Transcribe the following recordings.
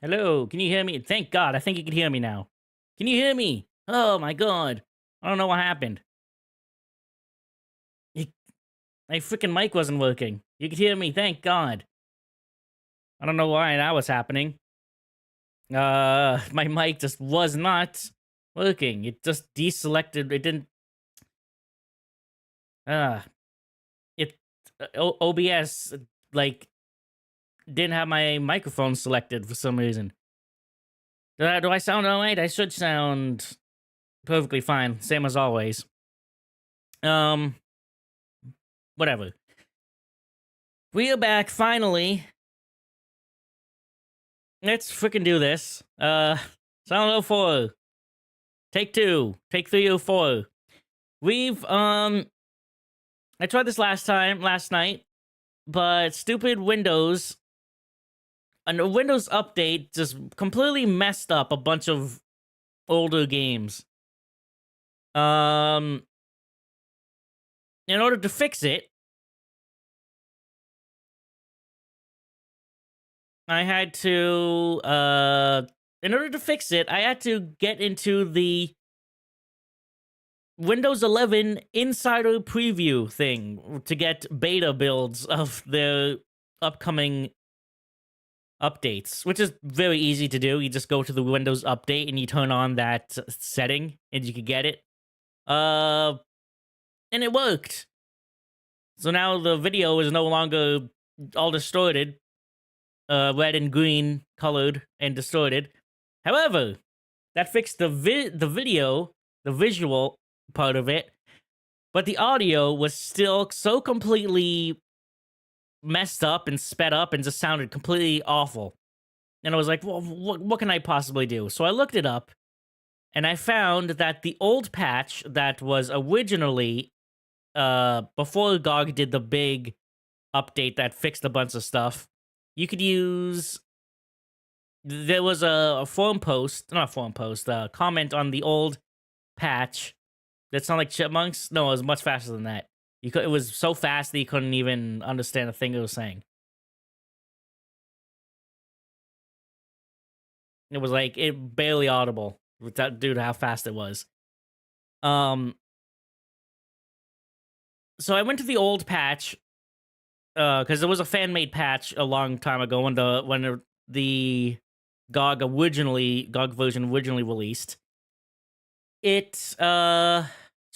Hello, can you hear me? Thank God, I think you can hear me now. Can you hear me? Oh my God. I don't know what happened. It- My freaking mic wasn't working. You could hear me, thank God. I don't know why that was happening. My mic just was not working. It just deselected. It didn't. Uh, it OBS like didn't have my microphone selected for some reason. Do I sound alright? I should sound perfectly fine, same as always. Um, Whatever. We are back finally. Let's freaking do this. Silent 04. Take 2. Take 304. We've I tried this last night, but stupid Windows and a Windows update just completely messed up a bunch of older games. Um in order to fix it, I had to in order to fix it, I had to get into the Windows 11 Insider Preview thing to get beta builds of the upcoming updates, which is very easy to do. You just go to the Windows Update and you turn on that setting, and you can get it. And it worked. So now the video is no longer all distorted, red and green colored and distorted. However, that fixed the video, the visual part of it, but the audio was still so completely messed up and sped up and just sounded completely awful. And I was like, well, what can I possibly do? So I looked it up, and I found that the old patch that was originally before GOG did the big update that fixed a bunch of stuff, you could use. There was a forum post, not a forum post, a comment on the old patch that sounded like chipmunks. No, it was much faster than that. It was so fast that you couldn't even understand a thing it was saying. It was like it barely audible due to how fast it was. Um, so I went to the old patch because there was a fan made patch a long time ago when the GOG version originally released. So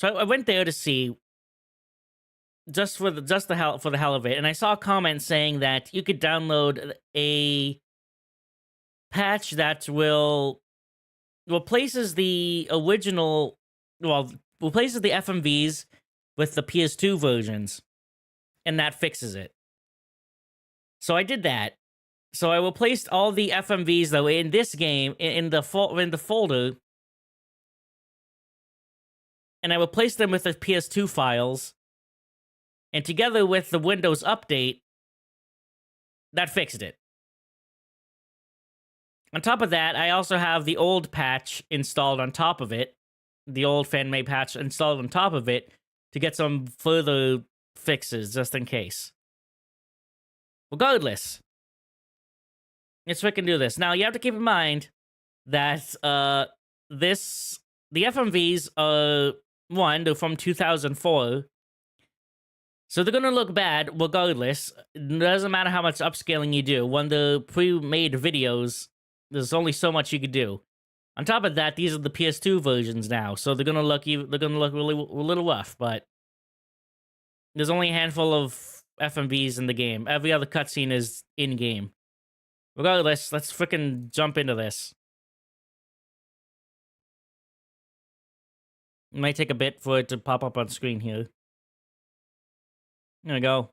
I went there to see just the hell of it, and I saw a comment saying that you could download a patch that will replaces the original, well, replaces the FMVs with the PS2 versions, and that fixes it. So I did that. So I replaced all the FMVs though in this game in the folder, and I replaced them with the PS2 files, and together with the Windows update, that fixed it. On top of that, I also have the old patch installed on top of it, the old fan-made patch installed on top of it to get some further fixes just in case. Regardless, let's freaking do this. Now, you have to keep in mind that the FMVs are they're from 2004. So they're gonna look bad regardless. It doesn't matter how much upscaling you do. When the pre-made videos, there's only so much you could do. On top of that, these are the PS2 versions now, so they're gonna look really a little rough. But there's only a handful of FMVs in the game. Every other cutscene is in game. Regardless, let's freaking jump into this. It might take a bit for it to pop up on screen here. There we go.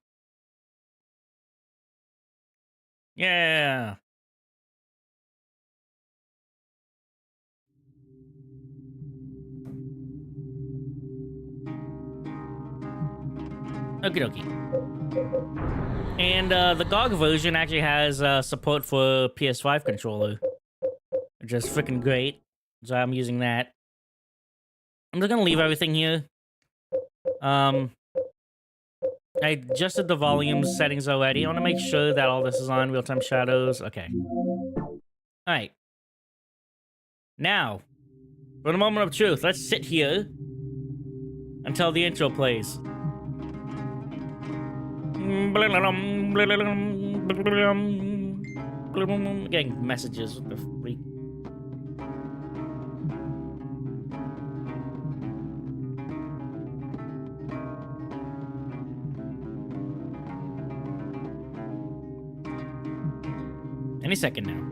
Yeah. Okie dokie. And the GOG version actually has support for PS5 controller, which is freaking great. So I'm using that. I'm just gonna leave everything here. I adjusted the volume settings already. I want to make sure that all this is on real-time shadows. Okay. All right. Now, for the moment of truth, let's sit here until the intro plays. Getting messages. What the freak? Any second now.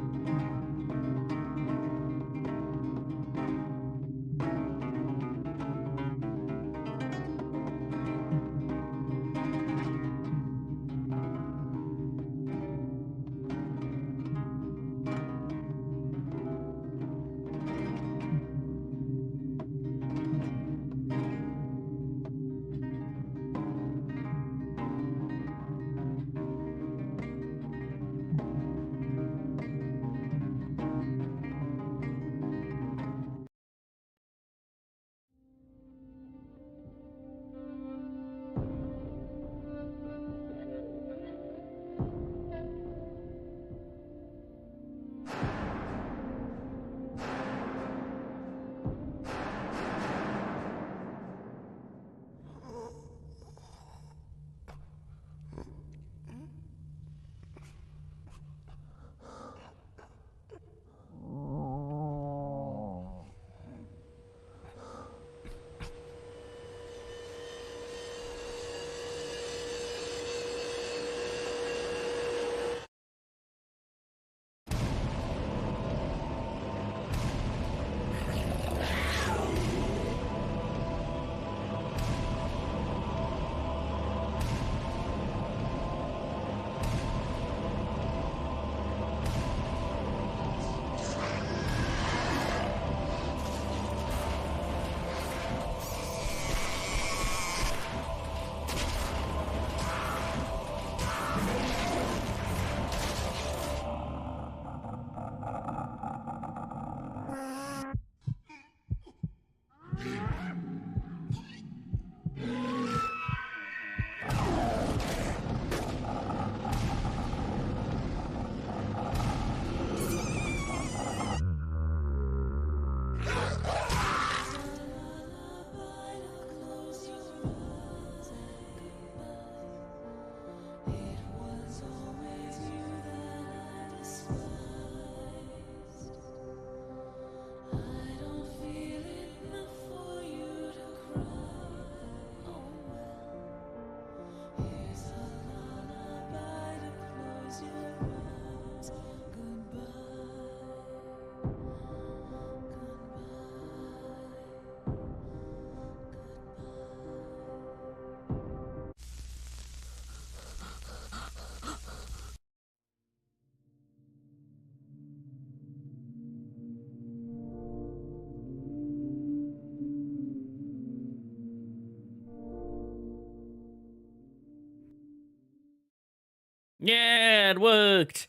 Yeah, it worked.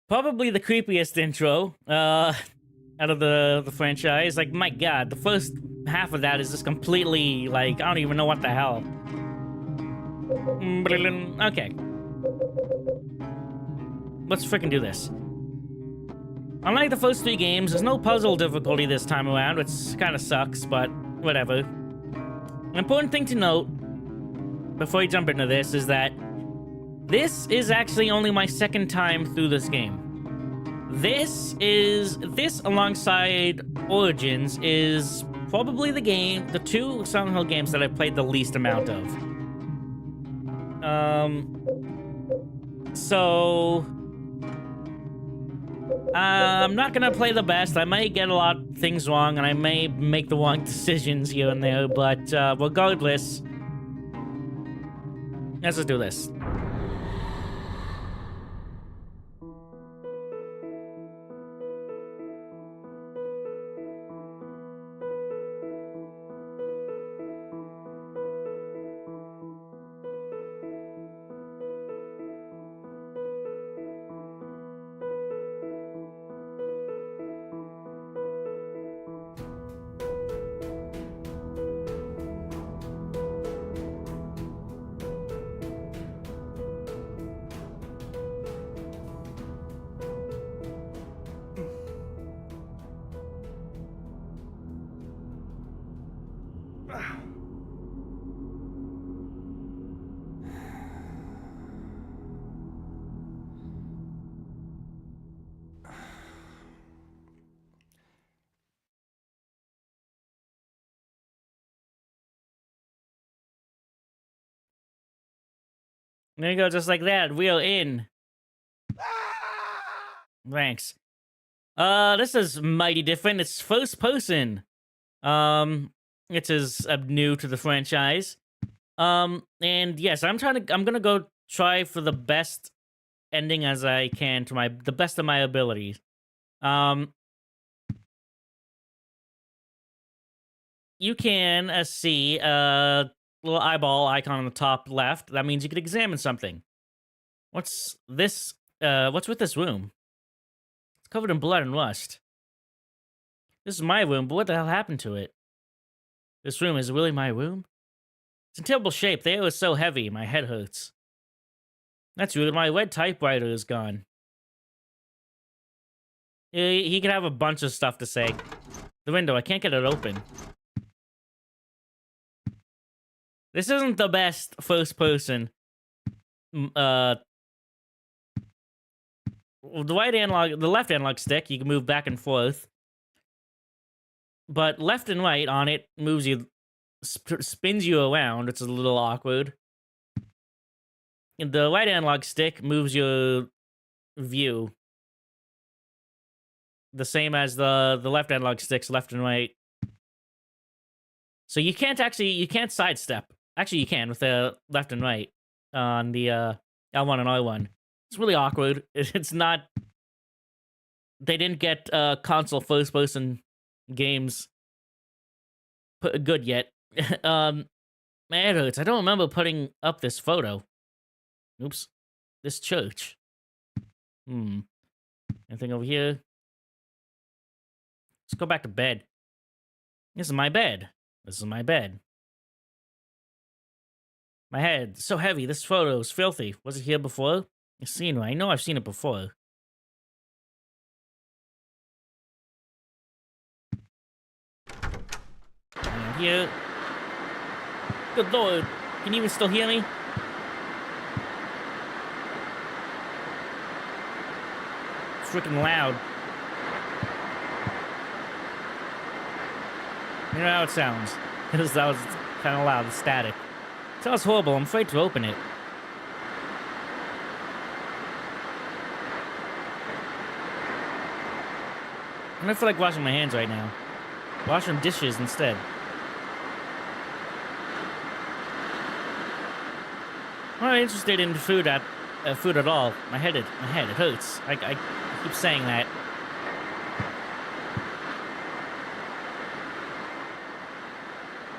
Probably the creepiest intro out of the franchise. Like, my god, the first half of that is just completely, like, I don't even know what the hell. Okay. Let's freaking do this. Unlike the first 3 games, there's no puzzle difficulty this time around, which kind of sucks, but whatever. An important thing to note before we jump into this is that this is actually only my second time through this game. This alongside Origins is probably the 2 Silent Hill games that I've played the least amount of. So I'm not gonna play the best. I may get a lot of things wrong, and I may make the wrong decisions here and there, but regardless, let's just do this. There you go, just like that. We are in. Thanks. This is mighty different. It's first person. It is new to the franchise. And yes, I'm gonna go try for the best ending as I can to the best of my abilities. You can see a little eyeball icon on the top left. That means you can examine something. What's this? What's with this room? It's covered in blood and rust. This is my room, but what the hell happened to it? This room is really my room? It's in terrible shape. The air is so heavy, my head hurts. That's rude. My red typewriter is gone. He could have a bunch of stuff to say. The window, I can't get it open. This isn't the best first person. The left analog stick, you can move back and forth. But left and right on it moves you, spins you around. It's a little awkward. And the right analog stick moves your view. The same as the left analog sticks, left and right. So you can't sidestep. Actually, you can with the left and right on the L1 and R1. It's really awkward. It's not... They didn't get console first-person games good yet. My head hurts. I don't remember putting up this photo. Oops. This church. Anything over here? Let's go back to bed. This is my bed. This is my bed. My head, so heavy. This photo is filthy. Was it here before? I've seen it. I know I've seen it before. And here. Good lord. Can you even still hear me? Freaking loud. You know how it sounds. That was kind of loud, the static. It sounds horrible. I'm afraid to open it. I don't feel like washing my hands right now. Wash some dishes instead. I'm not interested in food at all. My head, it hurts. I keep saying that.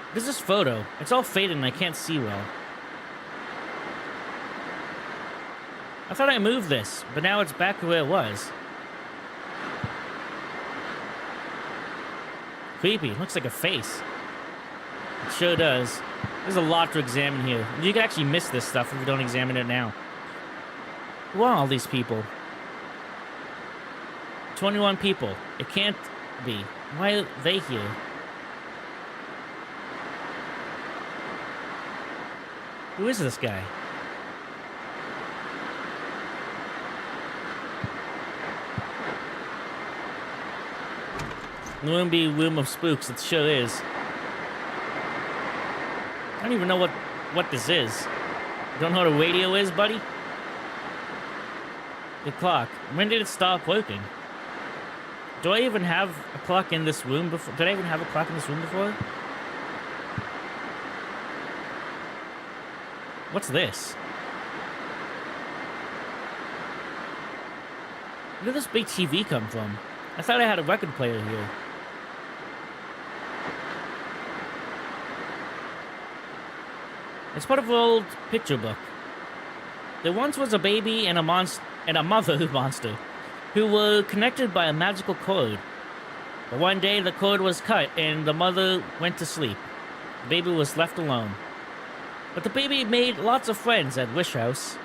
What is this photo? It's all faded and I can't see well. I thought I moved this, but now it's back to where it was. Creepy. Looks like a face. It sure does. There's a lot to examine here. You can actually miss this stuff if you don't examine it now. Who are all these people? 21 people. It can't be. Why are they here? Who is this guy? It wouldn't be Room of Spooks, it sure is. I don't even know what this is. You don't know what a radio is, buddy? The clock. When did it stop working? Do I even have a clock in this room before? Did I even have a clock in this room before? What's this? Where did this big TV come from? I thought I had a record player here. It's part of an old picture book. There once was a baby and a mother monster who were connected by a magical cord. But one day the cord was cut and the mother went to sleep. The baby was left alone. But the baby made lots of friends at Wish House.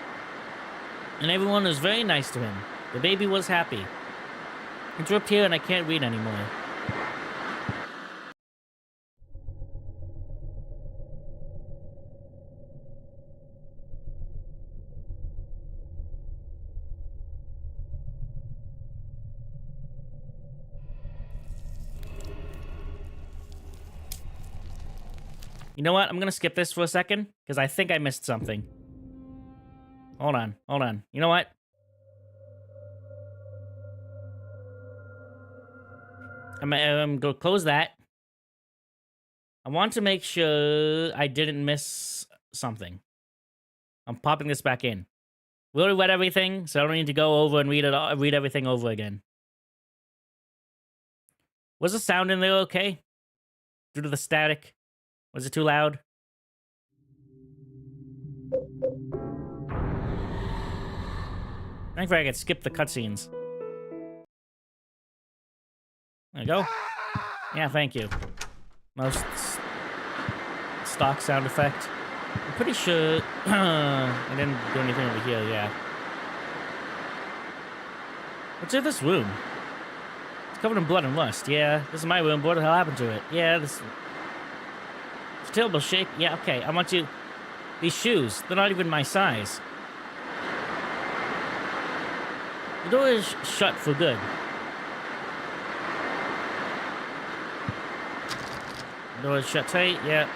And everyone was very nice to him. The baby was happy. Interrupt here and I can't read anymore. You know what? I'm gonna skip this for a second, because I think I missed something. Hold on. Hold on. You know what? I'm going to close that. I want to make sure I didn't miss something. I'm popping this back in. We already read everything, so I don't need to go over and read everything over again. Was the sound in there okay? Due to the static? Was it too loud? Thankfully I could skip the cutscenes. There you go. Yeah, thank you. Most stock sound effect. I'm pretty sure I didn't do anything over here, yeah. What's in this room? It's covered in blood and rust. Yeah, this is my room. What the hell happened to it? Yeah, this... It's a terrible shape. Yeah, okay. I want you... These shoes, they're not even my size. The door is shut for good. The door is shut tight, yeah.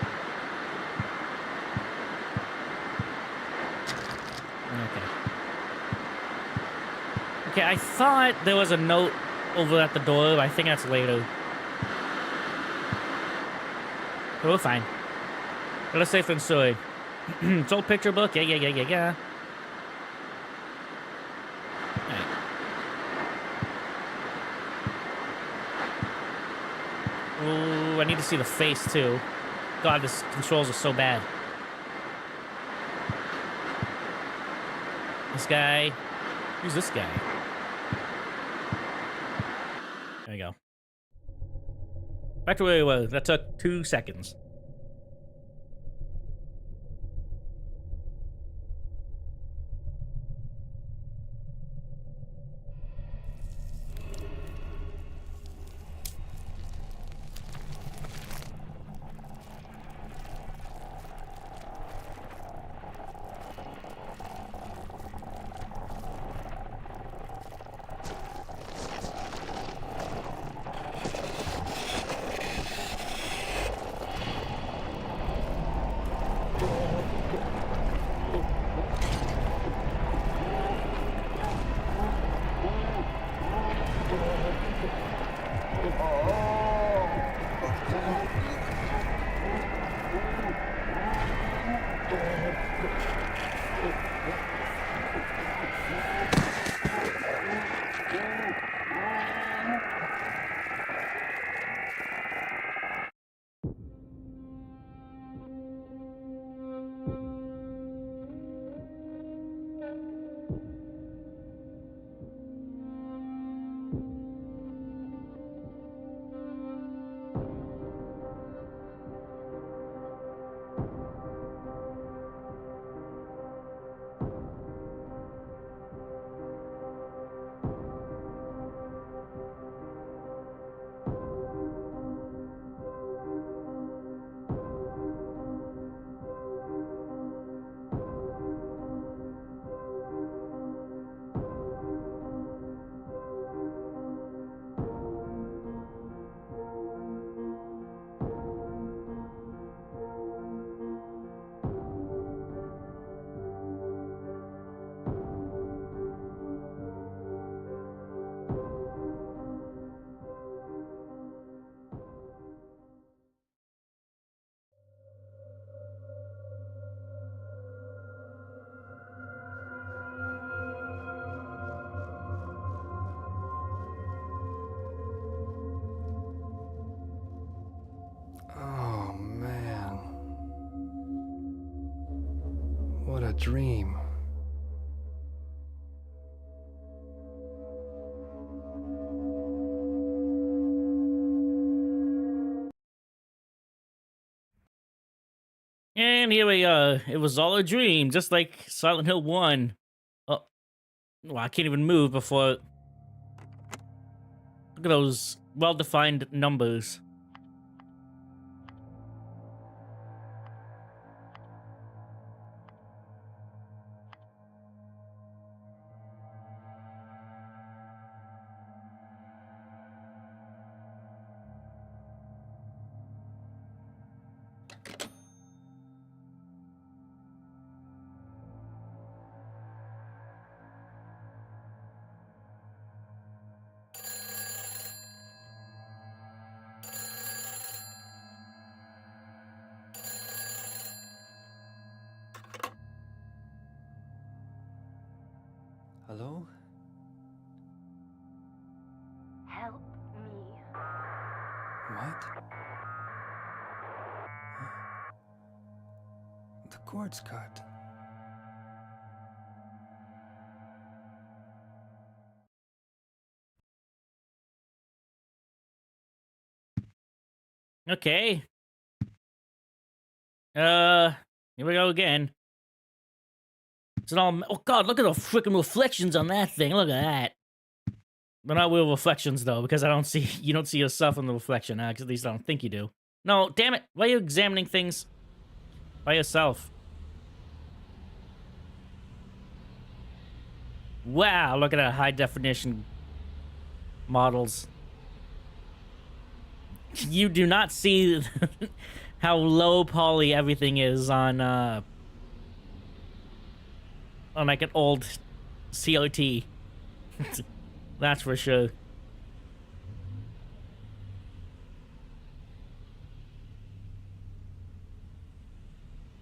Okay, I thought there was a note over at the door, but I think that's later. But we're fine. Let's safe than sorry. It's old picture book. Yeah. Alright. Ooh, I need to see the face too. God, this controls are so bad. This guy. Who's this guy? There you go. Back to where we were. That took 2 seconds. Oh, man. What a dream. And here we are. It was all a dream, just like Silent Hill 1. Oh, well, I can't even move before... Look at those well-defined numbers. Hello? Help me. What? The cord's cut. Okay. Here we go again. Is it all? Oh God! Look at the freaking reflections on that thing. Look at that. They're not real reflections though, because I don't see you don't see yourself in the reflection. At least I don't think you do. No, damn it! Why are you examining things by yourself? Wow! Look at that high definition models. You do not see how low poly everything is on like an old COT. That's for sure.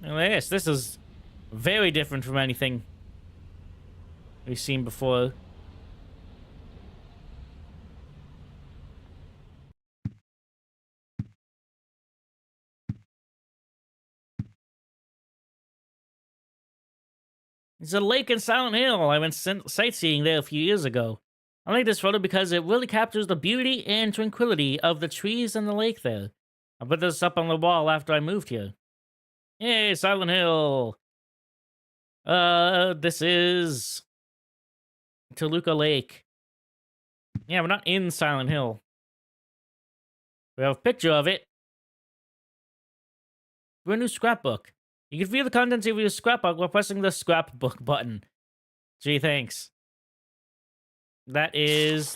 Now this is very different from anything we've seen before. It's a lake in Silent Hill. I went sightseeing there a few years ago. I like this photo because it really captures the beauty and tranquility of the trees and the lake there. I put this up on the wall after I moved here. Yay, Silent Hill! This is Toluca Lake. Yeah, we're not in Silent Hill. We have a picture of it. We're a new scrapbook. You can view the contents of your scrapbook while pressing the scrapbook button. Gee, thanks. That is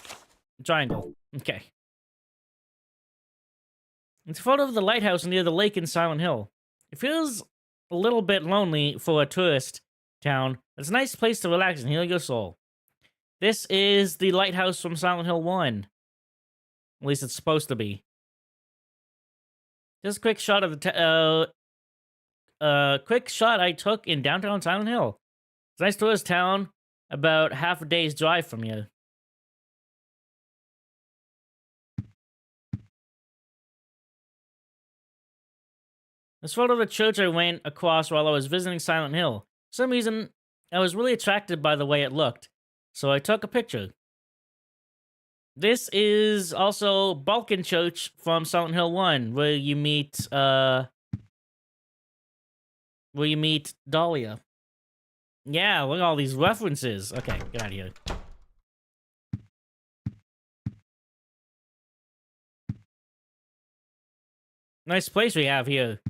triangle. Okay. It's a photo of the lighthouse near the lake in Silent Hill. It feels a little bit lonely for a tourist town. It's a nice place to relax and heal your soul. This is the lighthouse from Silent Hill 1. At least it's supposed to be. Just a quick shot of the quick shot I took in downtown Silent Hill. It's a nice tourist town, about half a day's drive from here. This photo of the church I went across while I was visiting Silent Hill. For some reason, I was really attracted by the way it looked, so I took a picture. This is also Balkan Church from Silent Hill 1, where you meet Dahlia. Yeah, look at all these references. Okay, get out of here. Nice place we have here.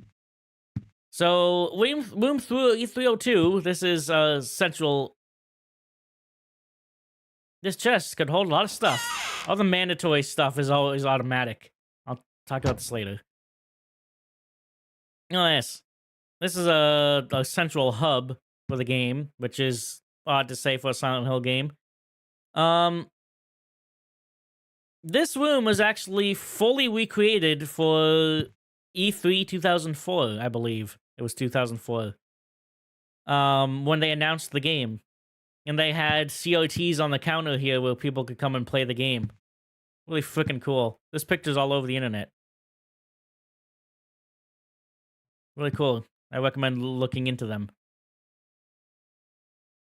So, room through E302, this is central. This chest could hold a lot of stuff. All the mandatory stuff is always automatic. I'll talk about this later. Oh, yes. This is a central hub for the game, which is odd to say for a Silent Hill game. This room was actually fully recreated for E3 2004, I believe. It was 2004. When they announced the game. And they had COTs on the counter here where people could come and play the game. Really freaking cool. This picture's all over the internet. Really cool. I recommend looking into them.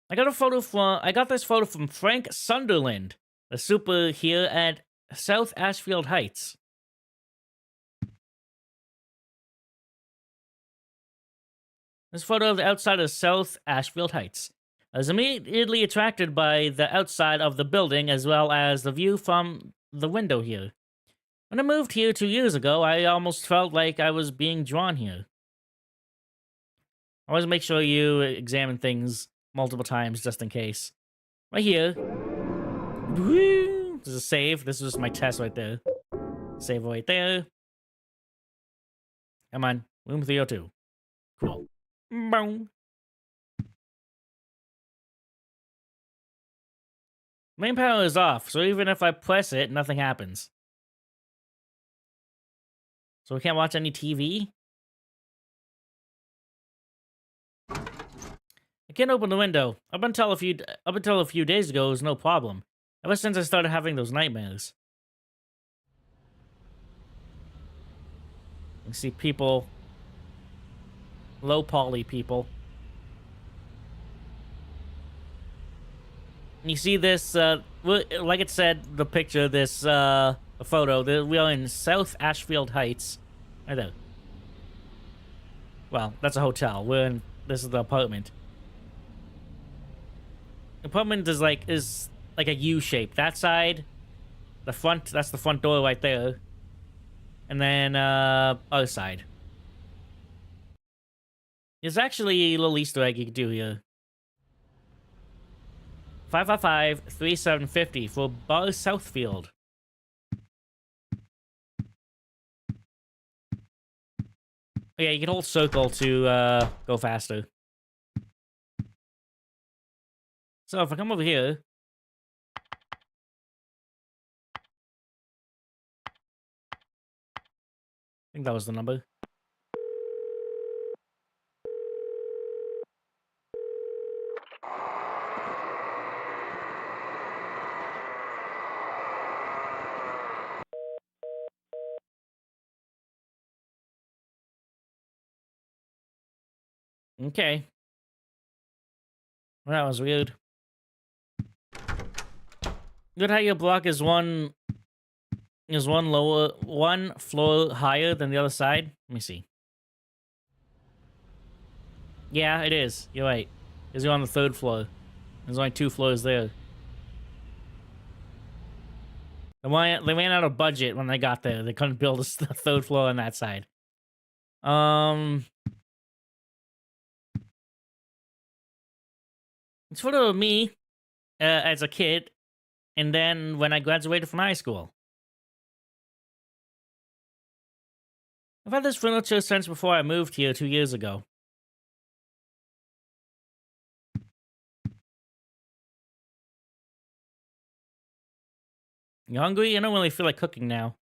I got this photo from Frank Sunderland, a super here at South Ashfield Heights. This photo of the outside of South Ashfield Heights. I was immediately attracted by the outside of the building as well as the view from the window here. When I moved here 2 years ago, I almost felt like I was being drawn here. Always make sure you examine things multiple times just in case. Right here. This is a save. This is just my test right there. Save right there. Come on. Room 302. Cool. Boom. Main power is off, so even if I press it, nothing happens. So we can't watch any TV? I can't open the window. Up until a few days ago, it was no problem. Ever since I started having those nightmares. You see people, low poly people. And you see this, like it said, the picture, this photo. We are in South Ashfield Heights. Right there. Well, that's a hotel. This is the apartment. The apartment is like a U shape. That side, that's the front door right there. And then other side. There's actually a little Easter egg you can do here. 555-3750 for Bar Southfield. Oh, yeah, you can hold circle to go faster. So if I come over here, I think that was the number. Okay. Well, that was weird. Good how your block is one floor higher than the other side. Let me see. Yeah, it is. You're right. Because you're on the 3rd floor. There's only 2 floors there. They ran out of budget when they got there. They couldn't build a 3rd floor on that side. It's photo of me as a kid, and then when I graduated from high school. I've had this furniture since before I moved here 2 years ago. You hungry? I don't really feel like cooking now.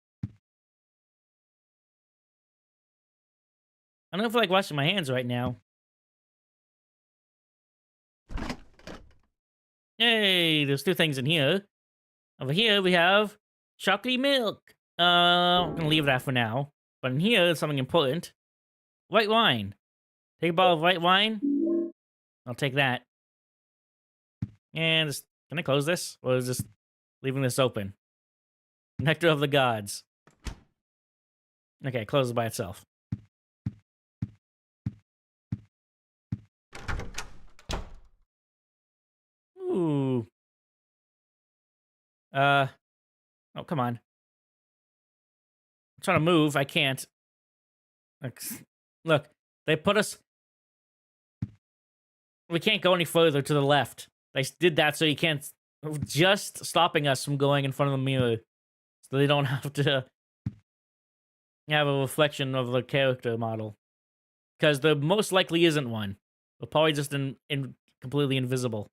I don't feel like washing my hands right now. Hey, there's 2 things in here. Over here we have chocolate milk. I'm gonna leave that for now. But in here, there's something important. White wine. Take a bottle of white wine. I'll take that. And can I close this? Or is this leaving this open? Nectar of the gods. Okay, close it by itself. Ooh. Oh, come on. I'm trying to move. I can't. Look, they put us... We can't go any further to the left. They did that so you can't... Just stopping us from going in front of the mirror. So they don't have to have a reflection of the character model. Because there most likely isn't one. They're probably just completely invisible.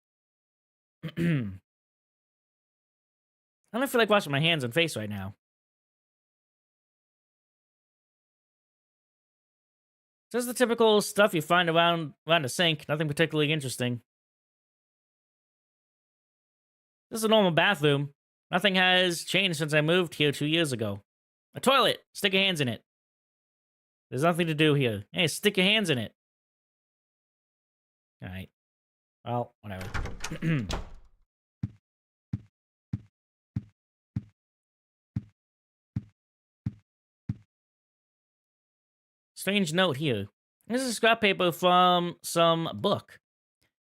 I don't feel like washing my hands and face right now. Just the typical stuff you find around the sink. Nothing particularly interesting. This is a normal bathroom. Nothing has changed since I moved here 2 years ago. A toilet! Stick your hands in it. There's nothing to do here. Hey, stick your hands in it. Alright. Well, whatever. Strange note here. This is scrap paper from some book.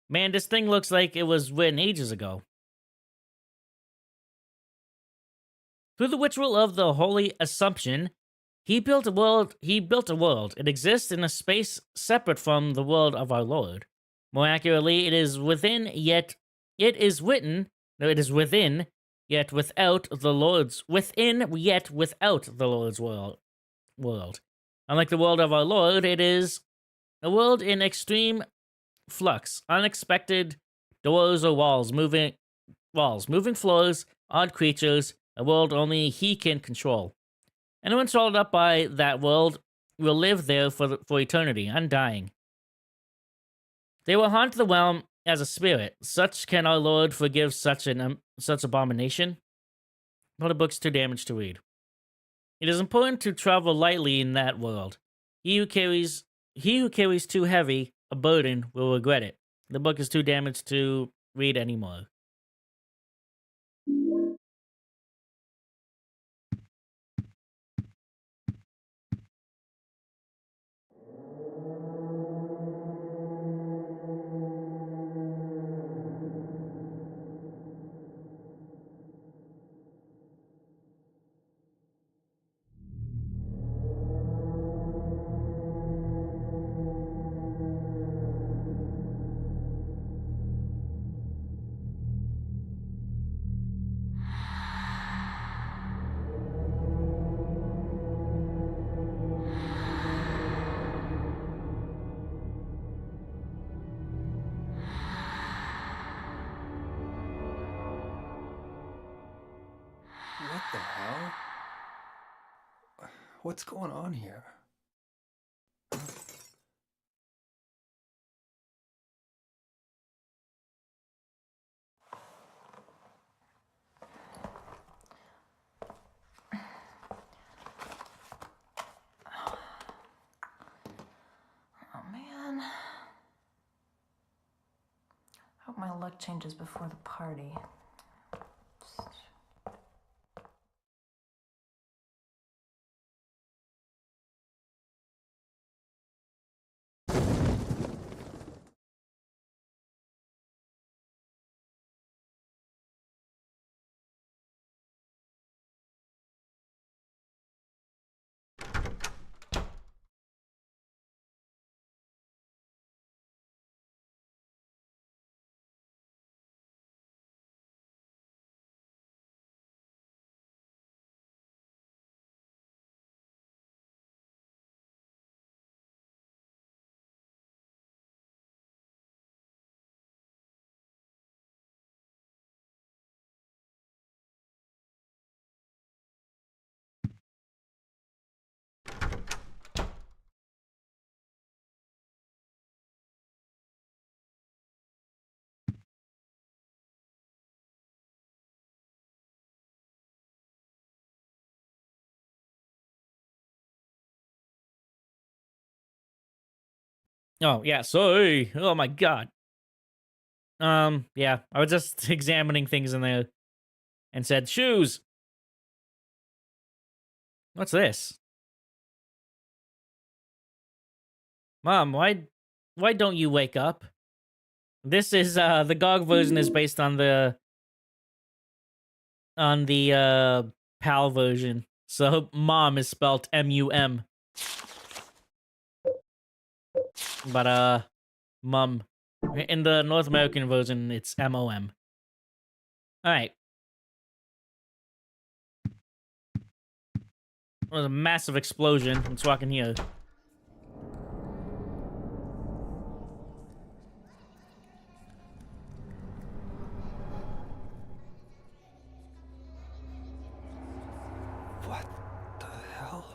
Man, this thing looks like it was written ages ago. Through the ritual of the Holy Assumption, he built a world. It exists in a space separate from the world of our Lord. More accurately, it is within, yet it is within, yet without the Lord's world. Unlike the world of our Lord, it is a world in extreme flux, unexpected doors or walls, moving floors, odd creatures, a world only he can control. Anyone swallowed up by that world will live there for eternity, undying. They will haunt the realm as a spirit. Such can our Lord forgive such such abomination? But the book's too damaged to read. It is important to travel lightly in that world. He who carries too heavy a burden will regret it. The book is too damaged to read anymore. What the hell? What's going on here? Oh man. Hope my luck changes before the party. Oh, yeah, sorry. Oh my god. Yeah, I was just examining things in there and said, shoes. What's this? Mom, why don't you wake up? This is the GOG version is based on the PAL version. So mom is spelled M-U-M. But mum. In the North American version, it's M-O-M. Alright. There's a massive explosion. Let's walk in here. What the hell?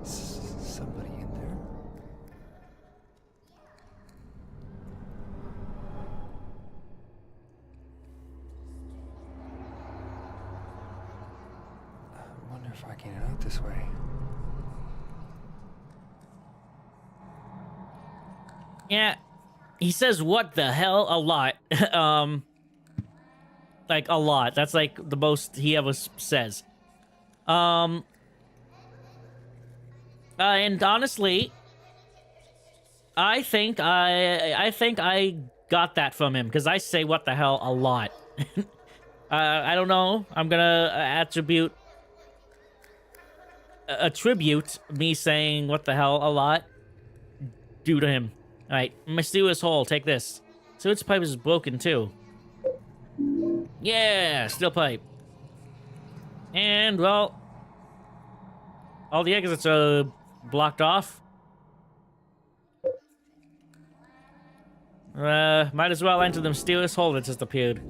Somebody in there? I wonder if I can get out this way. Yeah. He says what the hell a lot. Like a lot. That's like the most he ever says. And honestly, I think I got that from him because I say what the hell a lot. I don't know. I'm gonna attribute me saying what the hell a lot due to him. All right, mysterious hole. Take this. Sewage pipe is broken too. Yeah, steel pipe. And well, all the exits are blocked off. Might as well enter the mysterious hole that just appeared.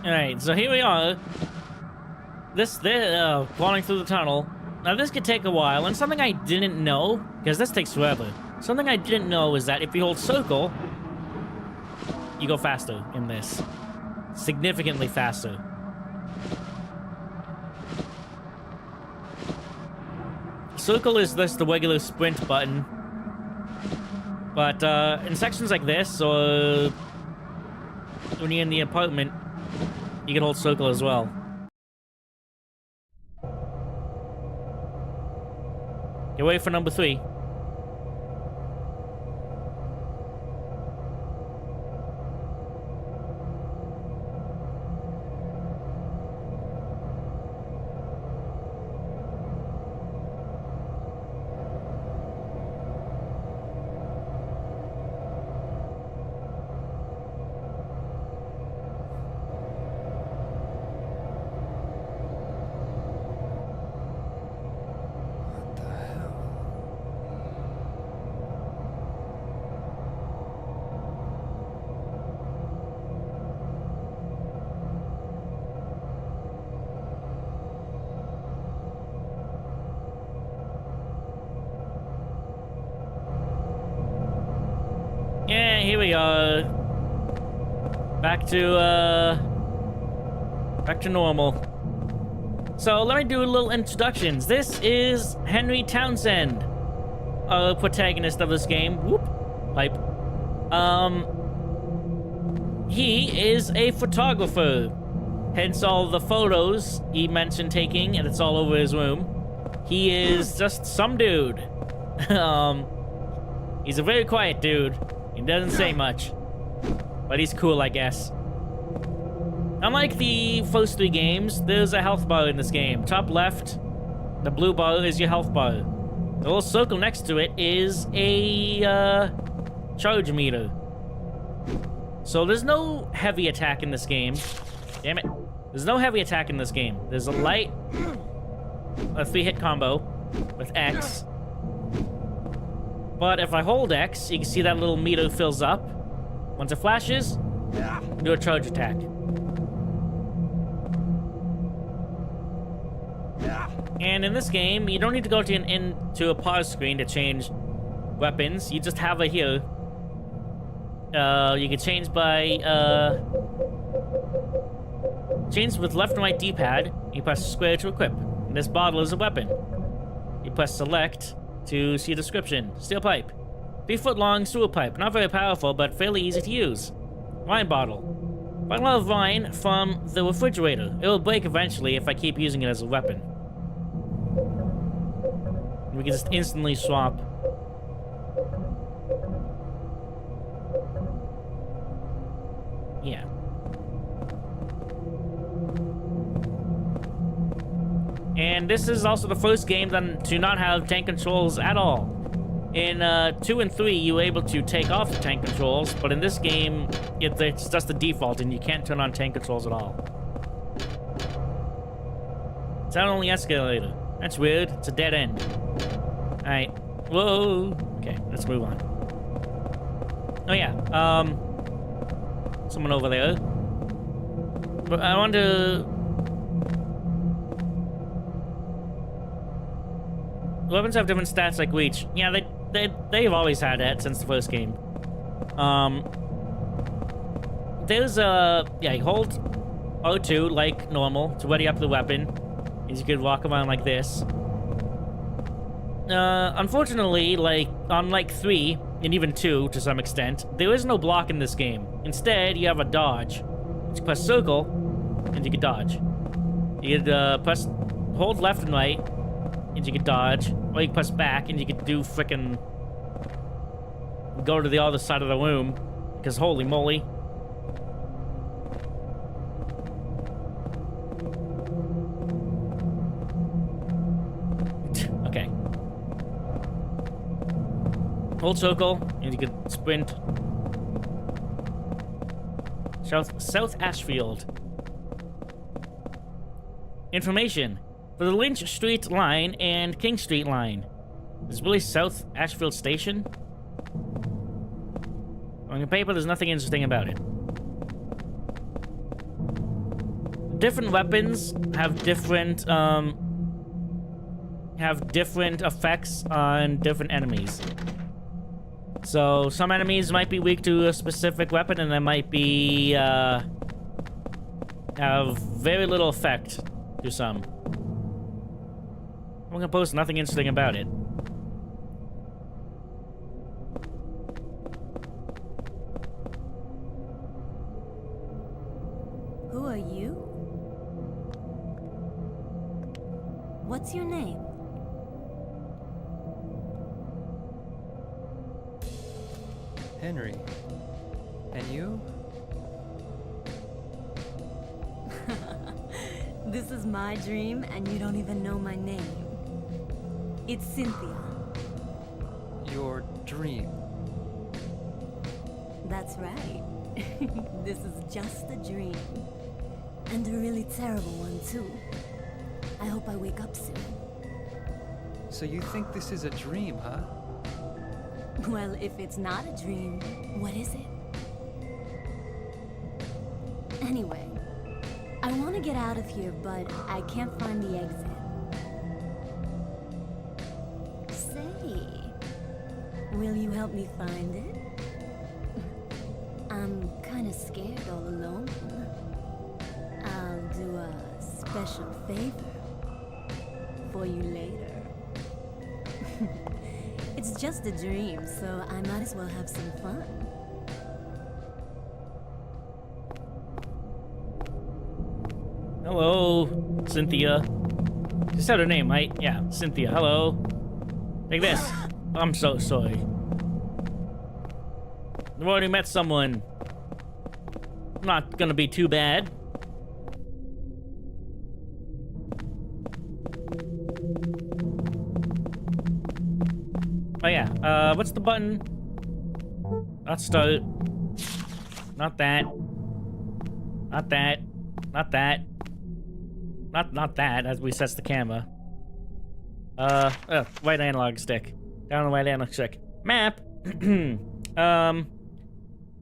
Alright, so here we are. They're crawling through the tunnel. Now, this could take a while, and something I didn't know, because this takes forever. Something I didn't know is that if you hold circle, you go faster in this. Significantly faster. Circle is just the regular sprint button. But in sections like this, or when you're in the apartment, you can hold circle as well. Get ready for number 3. What the hell? Yeah, here we are. Back to normal. So let me do a little introductions. This is Henry Townsend, our protagonist of this game. Whoop, pipe. He is a photographer, hence all the photos he mentioned taking, and it's all over his room. He is just some dude. He's a very quiet dude. He doesn't say much, but he's cool, I guess. Unlike the first 3 games, there's a health bar in this game. Top left, the blue bar is your health bar. The little circle next to it is a charge meter. So there's no heavy attack in this game. Damn it. There's no heavy attack in this game. There's a light, a 3-hit combo with X. But if I hold X, you can see that little meter fills up. Once it flashes, do a charge attack. And in this game, you don't need to go into a pause screen to change weapons. You just have it here. You can change by, change with left and right D-pad. You press square to equip. And this bottle is a weapon. You press select to see a description. Steel pipe. 3-foot long sewer pipe. Not very powerful, but fairly easy to use. Wine bottle. Bottle of wine from the refrigerator. It will break eventually if I keep using it as a weapon. We can just instantly swap. Yeah. And this is also the first game to not have tank controls at all. In 2 and 3, you were able to take off the tank controls, but in this game, it's just the default, and you can't turn on tank controls at all. It's not only escalator. That's weird. It's a dead end. Alright. Whoa. Okay, let's move on. Oh, yeah. Someone over there. But I want to... Weapons have different stats like reach. Yeah, they've always had that since the first game. There's a... Yeah, you hold R2 like normal to ready up the weapon. As you could walk around like this. Unfortunately, on 3, and even 2 to some extent, there is no block in this game. Instead, you have a dodge. You press circle, and you can dodge. You could hold left and right, and you can dodge. Or you can press back, and you could do frickin' go to the other side of the room. Because holy moly. Okay. Hold circle, and you can sprint. South Ashfield. Information. For the Lynch Street line and King Street line. Is this really South Ashfield Station? On the paper, there's nothing interesting about it. different weapons have different effects on different enemies. So some enemies might be weak to a specific weapon, and they might be have very little effect to some. I'm gonna post nothing interesting about it. Who are you? What's your name? Henry. And you? This is my dream, and you don't even know my name. It's Cynthia. Your dream. That's right. This is just a dream. And a really terrible one, too. I hope I wake up soon. So you think this is a dream, huh? Well, if it's not a dream, what is it? Anyway, I want to get out of here, but I can't find the exit. Say, will you help me find it? I'm kind of scared all alone. I'll do a special favor for you later. It's just a dream, so I might as well have some fun. Hello, Cynthia. She said her name, right? Yeah, Cynthia. Hello. Take this. I'm so sorry. I've already met someone. Not gonna be too bad. Oh yeah, what's the button? Not start. Not that. Not that. Not that. Not that, as we sets the camera. Right analog stick. Down the right analog stick. Map.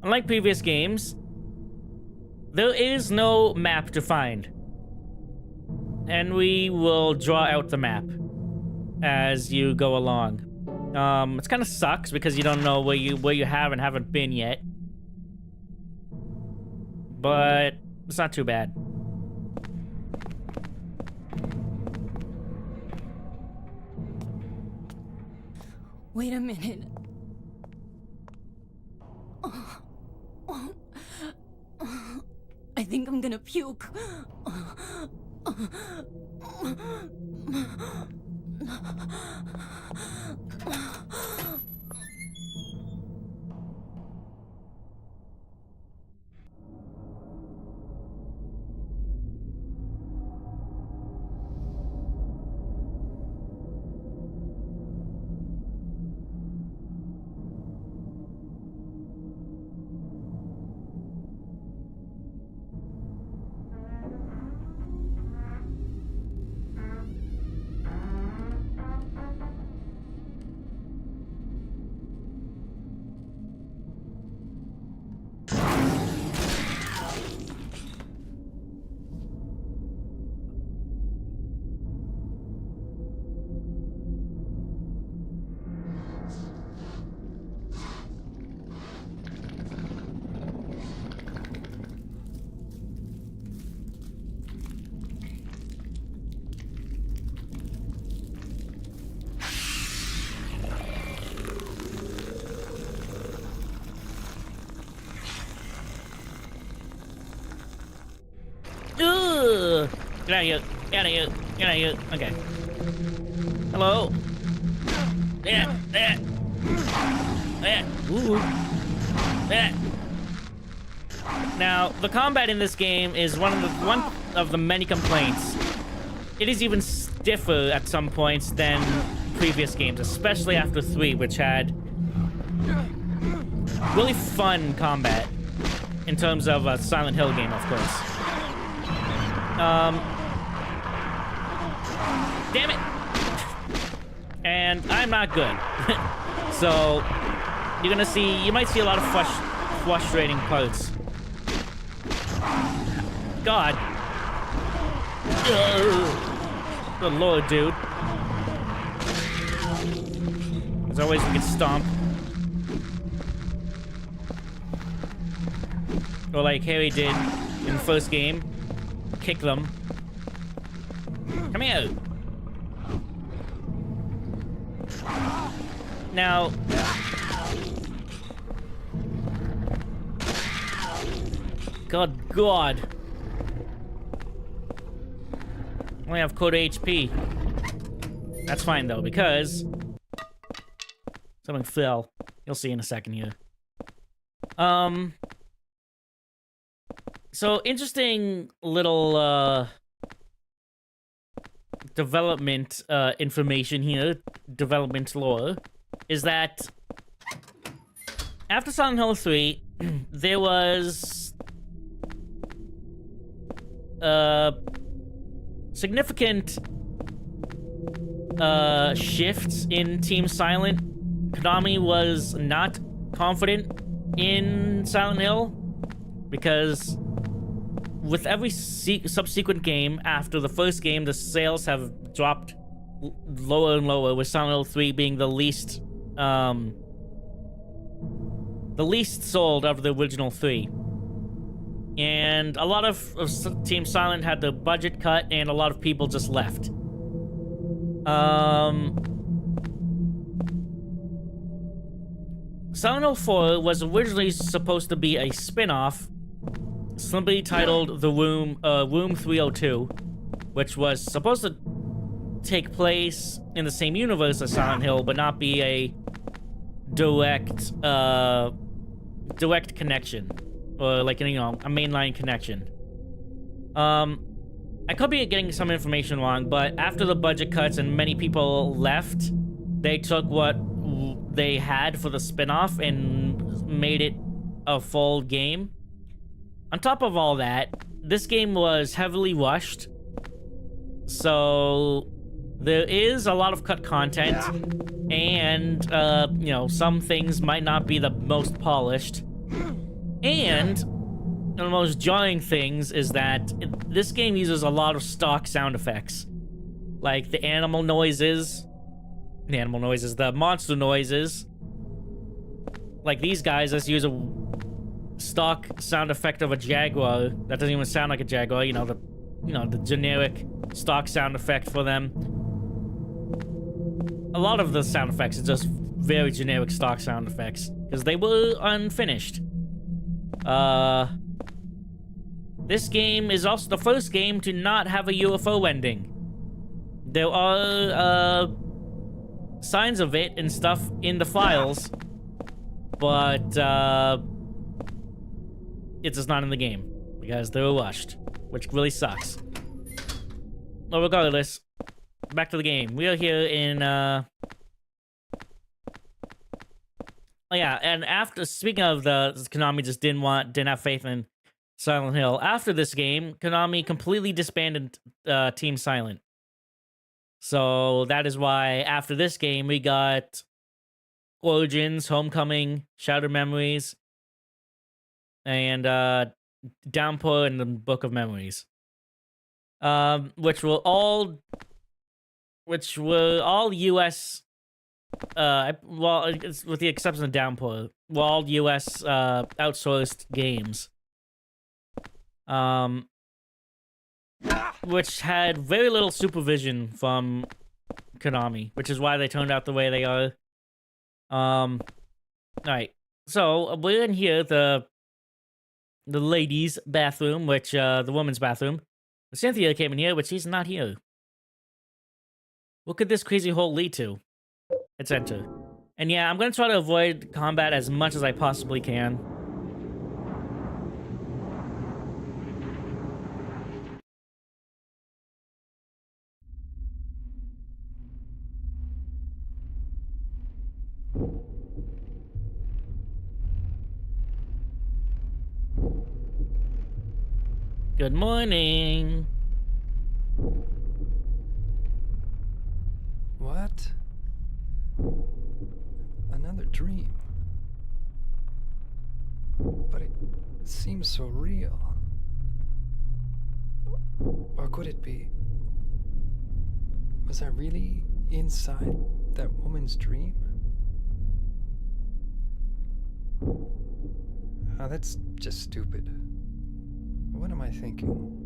Unlike previous games, there is no map to find. And we will draw out the map as you go along. It kind of sucks because you don't know where you have and haven't been yet. But it's not too bad. Wait a minute. I think I'm gonna puke. Ugh! Get out of here. Get out of here. Get out of here. Okay. Hello? Yeah. Yeah. Yeah. Ooh. Yeah. Now, the combat in this game is one of the many complaints. It is even stiffer at some points than previous games, especially after 3, which had really fun combat in terms of a Silent Hill game, of course. Damn it! And I'm not good. So, you might see a lot of frustrating parts. God. Good lord, dude. As always, we can stomp. Or like Harry did in the first game. Kick them. Come here. Now... God. Only have quarter HP. That's fine though, because something fell. You'll see in a second here. So interesting little development information here, development lore, is that after Silent Hill 3, there was significant shifts in Team Silent. Konami was not confident in Silent Hill because with every subsequent game after the first game, the sales have dropped lower and lower, with Silent Hill 3 being the least sold of the original 3. And a lot of Team Silent had the budget cut, and a lot of people just left. Silent Hill 4 was originally supposed to be a spin-off, simply titled The Room 302, which was supposed to take place in the same universe as Silent Hill, but not be a direct connection. Or like, you know, a mainline connection. I could be getting some information wrong, but after the budget cuts and many people left, they took what they had for the spin-off and made it a full game. On top of all that, this game was heavily rushed, so there is a lot of cut content, and, you know, some things might not be the most polished. And one of the most jarring things is that this game uses a lot of stock sound effects. Like the animal noises, the monster noises. Like these guys, let's use a stock sound effect of a jaguar. That doesn't even sound like a jaguar, you know, the generic stock sound effect for them. A lot of the sound effects are just very generic stock sound effects, because they were unfinished. This game is also the first game to not have a UFO ending. There are, signs of it and stuff in the files, but, it's just not in the game, because they were rushed, which really sucks. Well, regardless, back to the game. We are here in, oh yeah, and after, speaking of Konami just didn't have faith in Silent Hill. After this game, Konami completely disbanded Team Silent. So that is why after this game, we got Origins, Homecoming, Shattered Memories, and Downpour and the Book of Memories. Which were all US... well, it's with the exception of Downpour, were all US outsourced games. Which had very little supervision from Konami, which is why they turned out the way they are. Alright, so we're in here, the ladies' bathroom, which, the woman's bathroom. Cynthia came in here, but she's not here. What could this crazy hole lead to? Let's enter. And yeah, I'm gonna try to avoid combat as much as I possibly can. Good morning. What? Another dream. But it seems so real. Or could it be? Was I really inside that woman's dream? Oh, that's just stupid. What am I thinking?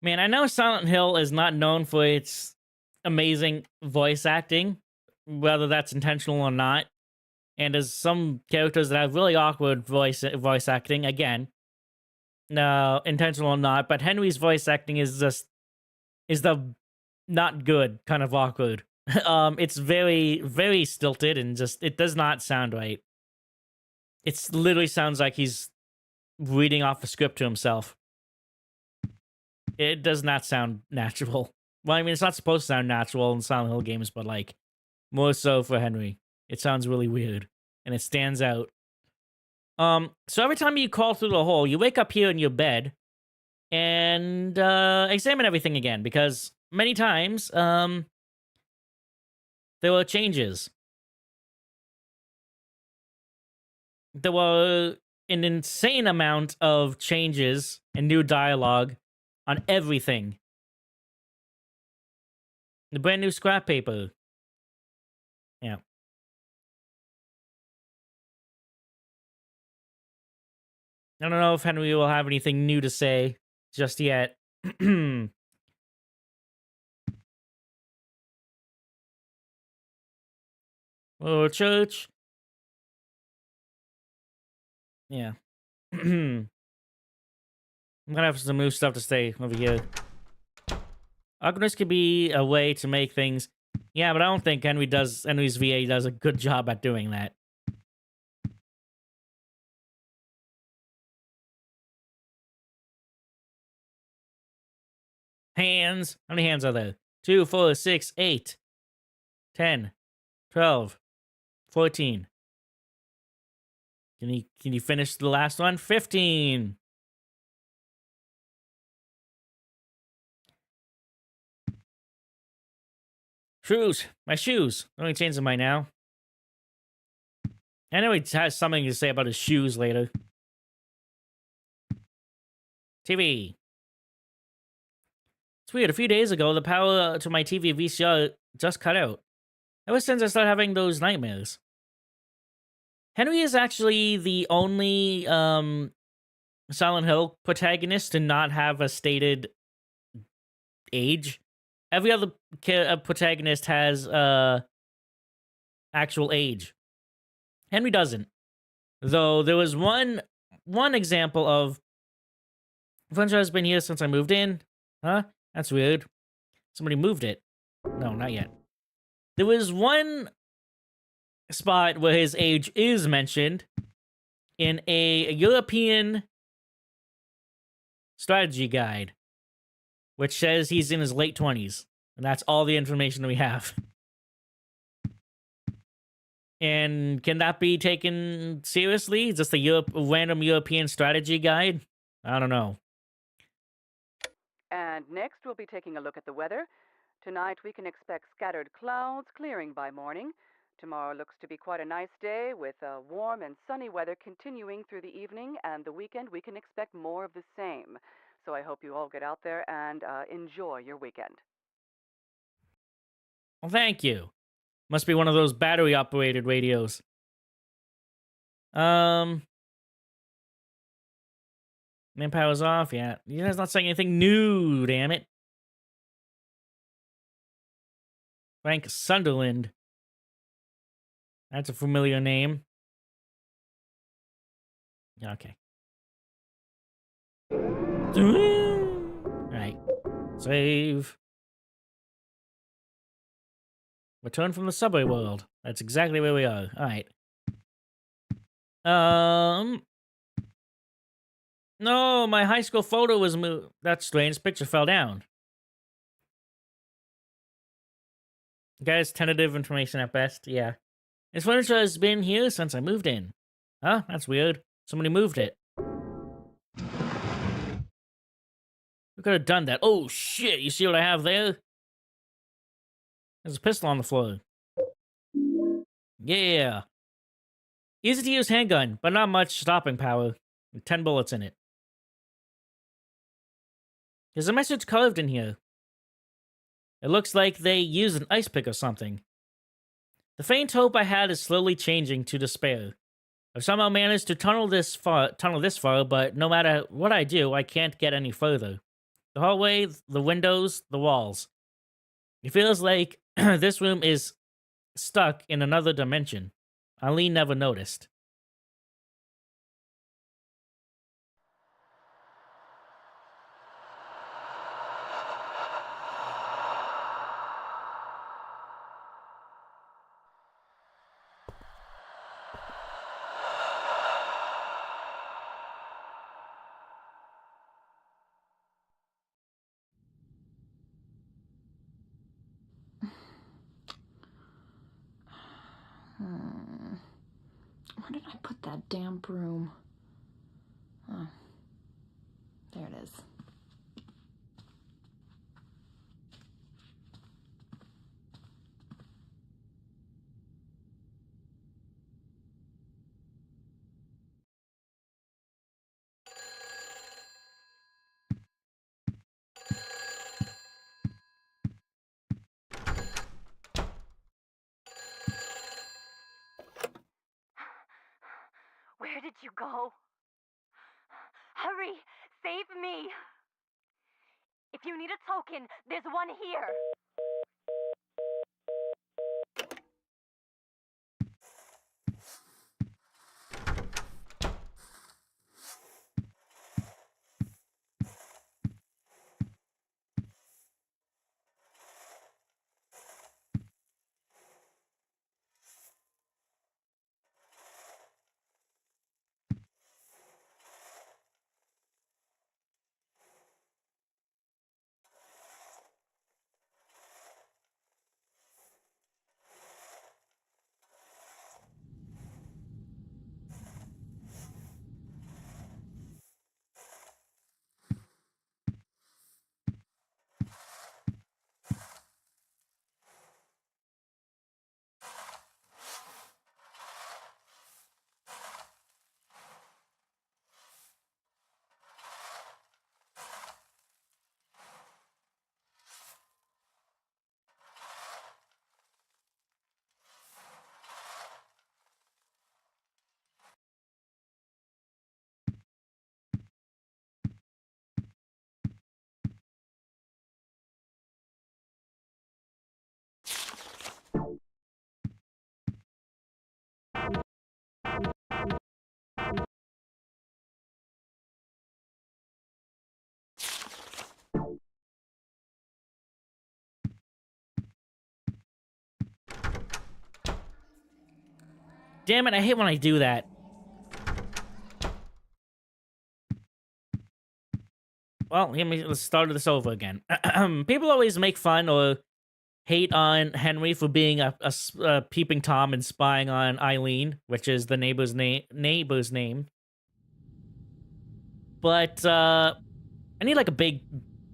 Man, I know Silent Hill is not known for its amazing voice acting, whether that's intentional or not. And there's some characters that have really awkward voice acting. Again, no, intentional or not. But Henry's voice acting is the not good kind of awkward. It's very, very stilted and just it does not sound right. It literally sounds like he's reading off a script to himself. It does not sound natural. Well, I mean, it's not supposed to sound natural in Silent Hill games, but like more so for Henry. It sounds really weird, and it stands out. So every time you crawl through the hole, you wake up here in your bed and examine everything again, because many times there were changes. There were an insane amount of changes and new dialogue on everything. The brand new scrap paper. Yeah. I don't know if Henry will have anything new to say just yet. Oh, church. Yeah. I'm gonna have some new stuff to say over here. Awkwardness could be a way to make things. Yeah, but I don't think Henry's VA does a good job at doing that. Hands. How many hands are there? 2, 4, 6, 8, 10, 12, 14. Can you finish the last one? 15. Shoes. My shoes. Let me change them by now. I know he has something to say about his shoes later. TV. It's weird. A few days ago, the power to my TV VCR just cut out. Ever since I started having those nightmares. Henry is actually the only Silent Hill protagonist to not have a stated age. Every other protagonist has actual age. Henry doesn't. Though there was one example of furniture has been here since I moved in. Huh? That's weird. Somebody moved it. No, not yet. There was one spot where his age is mentioned in a European strategy guide, which says he's in his late 20s. And that's all the information we have. And can that be taken seriously? Just a random European strategy guide? I don't know. And next, we'll be taking a look at the weather. Tonight, we can expect scattered clouds clearing by morning. Tomorrow looks to be quite a nice day with warm and sunny weather continuing through the evening, and the weekend we can expect more of the same. So I hope you all get out there and enjoy your weekend. Well, thank you. Must be one of those battery-operated radios. Manpower's off, yeah. You guys not saying anything new, damn it. Frank Sunderland. That's a familiar name. Okay. Alright. Save. Return from the subway world. That's exactly where we are. Alright. No, my high school photo was moved. That's strange. This picture fell down. Guys, tentative information at best. Yeah. This furniture has been here since I moved in. Huh? That's weird. Somebody moved it. We could have done that. Oh shit! You see what I have there? There's a pistol on the floor. Yeah. Easy to use handgun, but not much stopping power. With 10 bullets in it. There's a message carved in here. It looks like they used an ice pick or something. The faint hope I had is slowly changing to despair. I've somehow managed to tunnel this far, but no matter what I do, I can't get any further. The hallway, the windows, the walls. It feels like this room is stuck in another dimension. Eileen never noticed. Where did I put that damn broom? Oh, there it is. Where did you go? Hurry! Save me! If you need a token, there's one here. Damn it, I hate when I do that. Well, let's start this over again. People always make fun or hate on Henry for being a peeping Tom and spying on Eileen, which is the neighbor's name. But I need like a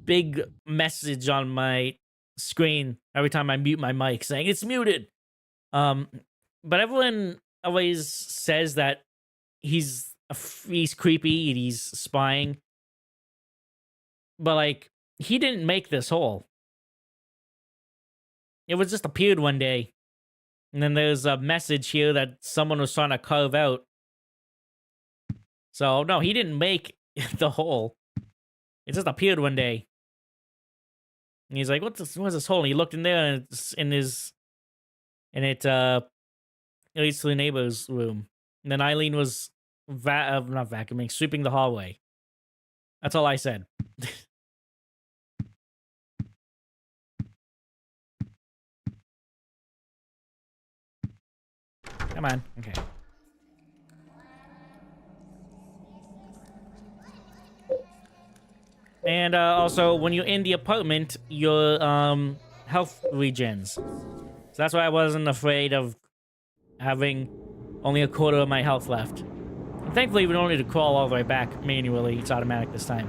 big message on my screen every time I mute my mic saying it's muted. But everyone always says that he's creepy and he's spying. But like, he didn't make this hole. It was just appeared one day. And then there's a message here that someone was trying to carve out. So no, he didn't make the hole. It just appeared one day. And he's like, what's this hole? And he looked in there and it leads to the neighbor's room. And then Eileen was not vacuuming, sweeping the hallway. That's all I said. Come on. Okay. And also, when you're in the apartment, your health regens. So that's why I wasn't afraid of having only a quarter of my health left. And thankfully, we don't need to crawl all the way back manually. It's automatic this time.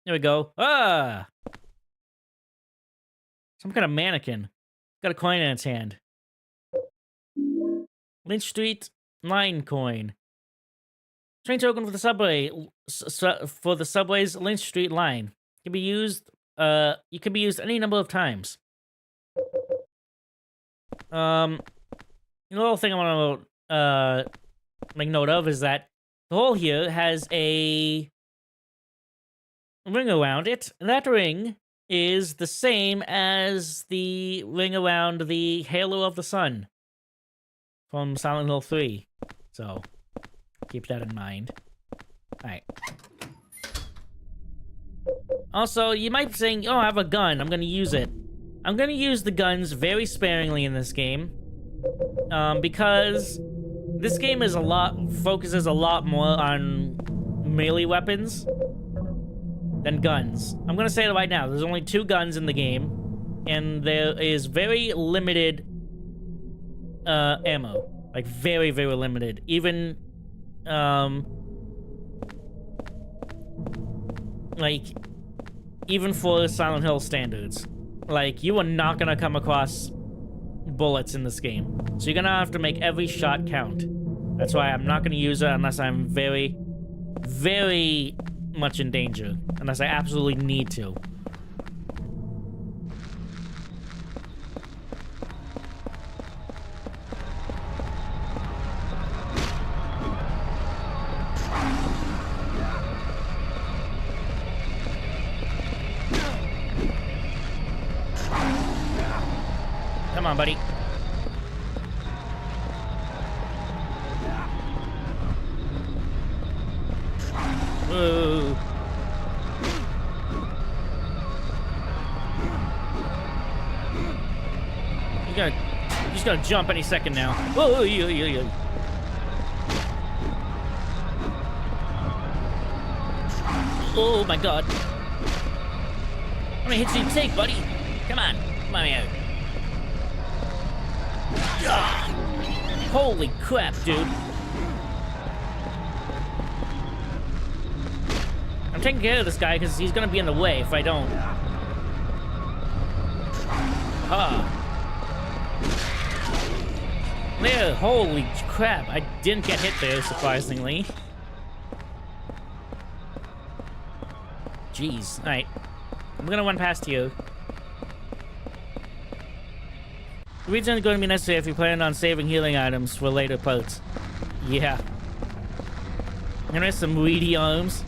There we go. Ah! Some kind of mannequin. Got a coin in its hand. Lynch Street line coin. Train token for the subway. For the subway's Lynch Street line. Can be used. You can be used any number of times. The little thing I want to make note of is that the hole here has a ring around it. That ring is the same as the ring around the Halo of the Sun from Silent Hill 3. So, keep that in mind. Alright. Also, you might be saying, oh, I have a gun, I'm gonna use it. I'm gonna use the guns very sparingly in this game. Because this game is focuses a lot more on melee weapons than guns. I'm gonna say it right now, there's only 2 guns in the game, and there is very limited ammo. Like, very, very limited. Even, like, even for Silent Hill standards. Like, you are not gonna come across bullets in this game. So you're gonna have to make every shot count. That's why I'm not gonna use it unless I'm very, very much in danger. Unless I absolutely need to. Come on, buddy. Whoa. He's gonna jump any second now. Whoa, yeah. Oh my god. How many hits do you take, buddy? Come on here. Holy crap, dude. I'm taking care of this guy because he's gonna be in the way if I don't. There, holy crap. I didn't get hit there, surprisingly. Jeez. Alright. I'm gonna run past you. The regen is going to be necessary if you plan on saving healing items for later parts. Yeah. And there's some weedy arms.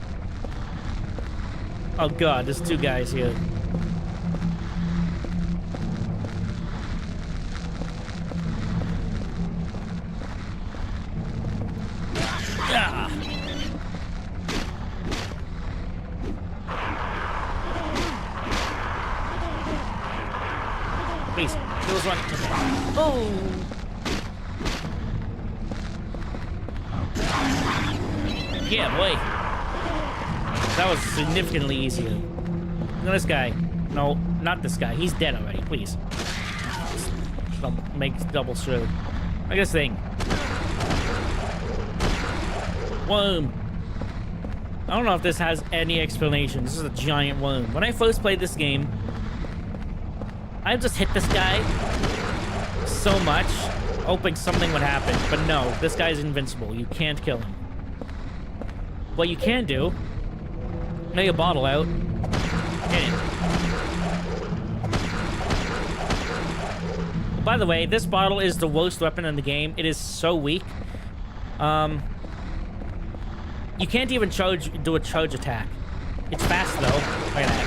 Oh god, there's 2 guys here. Ah. Please, kill this one. Oh! Yeah, boy. That was significantly easier. Look at this guy. No, not this guy. He's dead already, please. Make double shroud. Look at this thing. Worm. I don't know if this has any explanation. This is a giant worm. When I first played this game, I just hit this guy so much, hoping something would happen. But no, this guy's invincible. You can't kill him. What you can do, lay a bottle out, hit it. By the way, this bottle is the worst weapon in the game. It is so weak. You can't even do a charge attack. It's fast though. Look at that.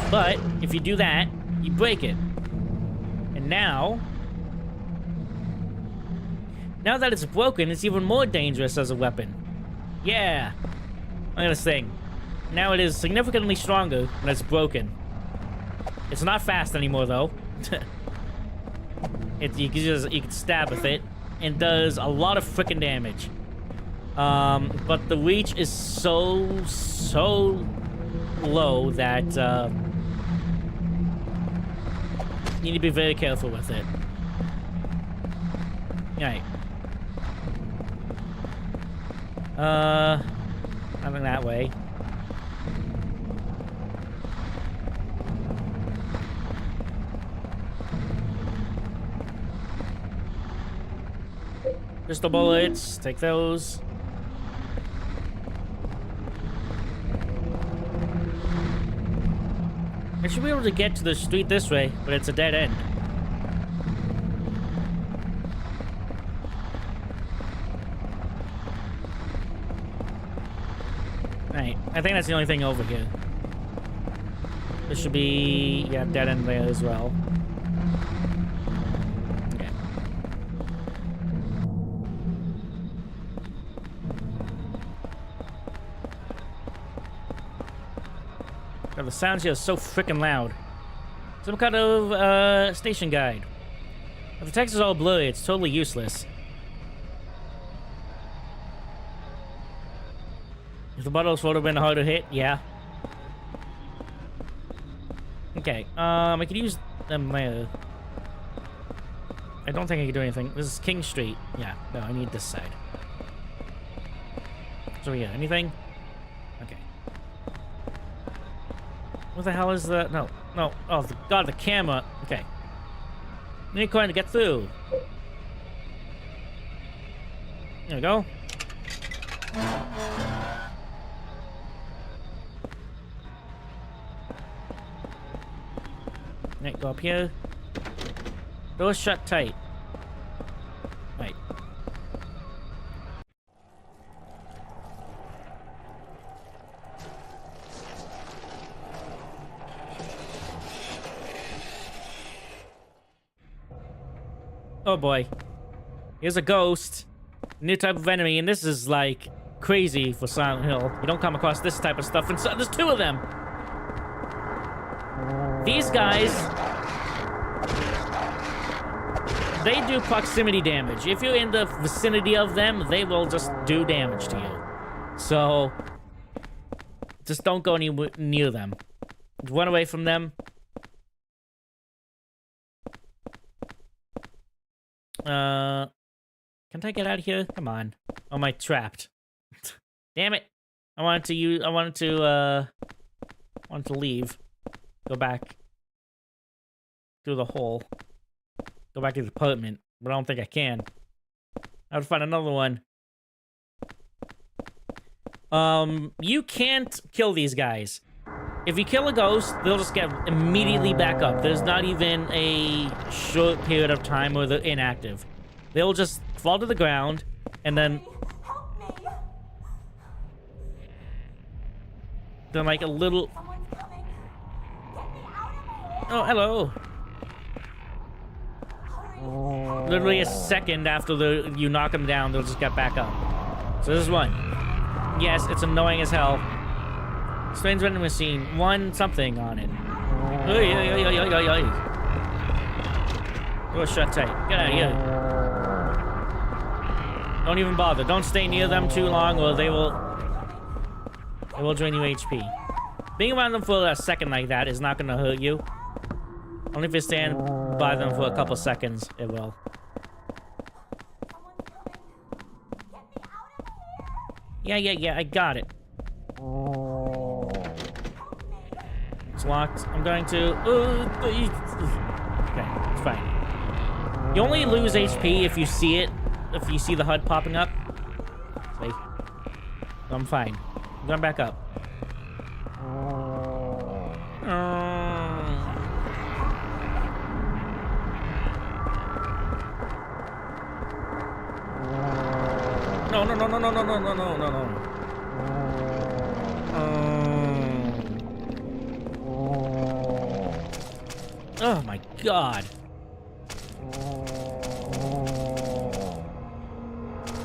But if you do that, you break it. And now that it's broken, it's even more dangerous as a weapon. Yeah. Look at this thing. Now it is significantly stronger when it's broken. It's not fast anymore though. You can stab with it, and does a lot of freaking damage. But the reach is so low that you need to be very careful with it. Alright. Nothing that way. Pistol bullets. Take those. I should be able to get to the street this way, but it's a dead end. Right, I think that's the only thing over here. This should be, yeah, dead end there as well. Okay. God, the sounds here are so freaking loud. Some kind of station guide. If the text is all blurry, it's totally useless. If the bottles would have been hard to hit, yeah. Okay, I could use them there. I don't think I can do anything. This is King Street. Yeah, no, I need this side. So yeah, anything? Okay. What the hell is the... No, no. Oh, God, the camera. Okay. I need a coin to get through. There we go. Right, go up here. Doors shut tight. Right. Oh boy. Here's a ghost. New type of enemy, and this is like crazy for Silent Hill. You don't come across this type of stuff, and so there's two of them. These guys, they do proximity damage. If you're in the vicinity of them, they will just do damage to you. So, just don't go anywhere near them. Run away from them. Can't I get out of here? Come on. Oh, am I trapped? Damn it. I wanted to leave. Go back through the hole. Go back to the apartment, but I don't think I can. I would find another one. You can't kill these guys. If you kill a ghost, they'll just get immediately back up. There's not even a short period of time where they're inactive. They'll just fall to the ground, and then... Then like a little... Oh, hello. Literally a second after you knock them down, they'll just get back up. So this is one. Yes, it's annoying as hell. Strange vending machine. One something on it. Oy, oy, oy, oy, oy, oy. Door shut tight. Get out of here. Don't even bother. Don't stay near them too long, or they will drain you HP. Being around them for a second like that is not going to hurt you. Only if you stand by them for a couple seconds, it will. Yeah, I got it. It's locked. I'm going to... Okay, it's fine. You only lose HP if you see it. If you see the HUD popping up. See? I'm fine. I'm going back up. No. Oh my god.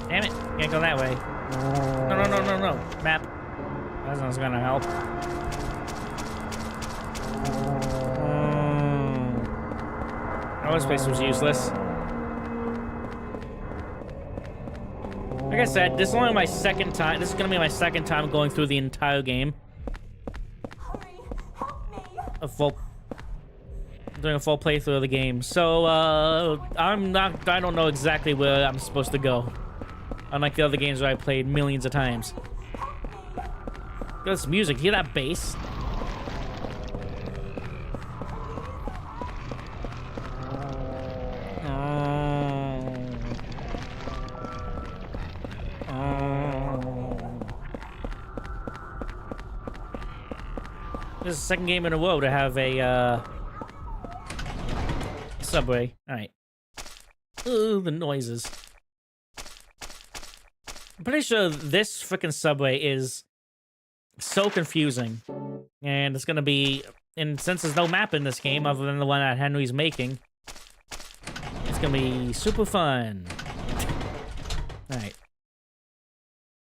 Damn it. Can't go that way. No. Map. That's not gonna help. Oh, this place was useless. Like I said, this is only my second time. This is gonna be my second time going through the entire game. Doing a full playthrough of the game. So, I don't know exactly where I'm supposed to go. Unlike the other games where I played millions of times. Look at this music. Hear that bass? This is the second game in a row to have a subway. All right. Ooh, the noises. I'm pretty sure this freaking subway is so confusing, and it's gonna be. And since there's no map in this game other than the one that Henry's making, it's gonna be super fun. All right.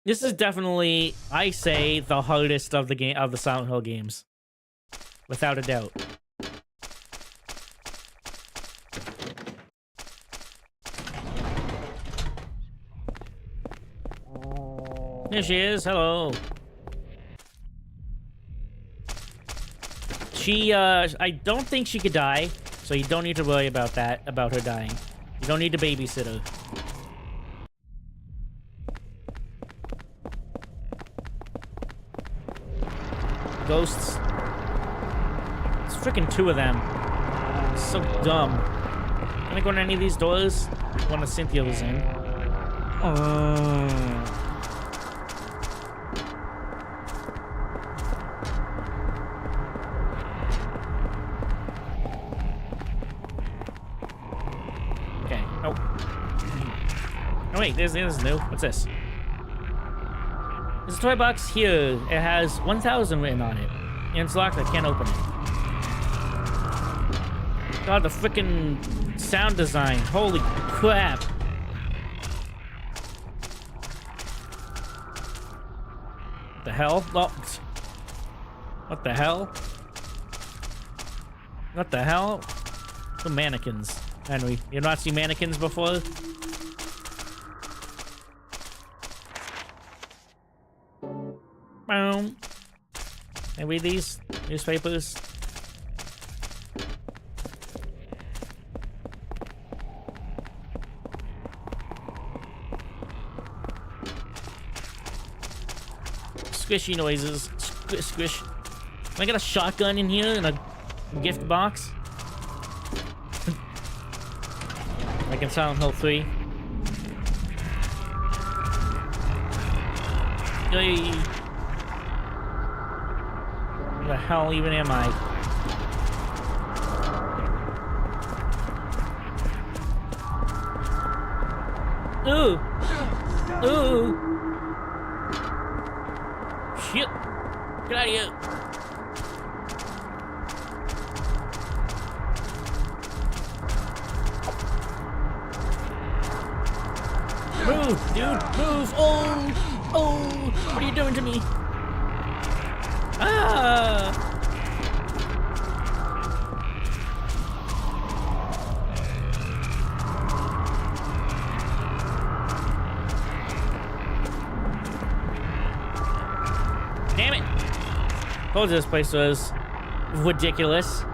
This is definitely, I say, the hardest of the Silent Hill games, without a doubt. There she is. Hello. I don't think she could die, so you don't need to worry about that, about her dying. You don't need to babysit her. Ghosts. It's freaking 2 of them. It's so dumb. Can I go in any of these doors? One that Cynthia was in. Okay. Oh. Oh wait, there's new. What's this? There's a toy box here. It has 1,000 written on it. And it's locked. I can't open it. God, the freaking sound design. Holy crap. What the hell? Oh. What the hell? What the hell? The mannequins. Henry, you not seen mannequins before? Boom. Can I read these newspapers? Squishy noises. Squish. Can I get a shotgun in here in a gift box? Like in Silent Hill 3. Yay. Where the hell even am I? Ooh! Ooh! Shit! Get out of here! Move, dude! Move! Oh! Oh! What are you doing to me? Ah! Damn it! Told you this place was ridiculous.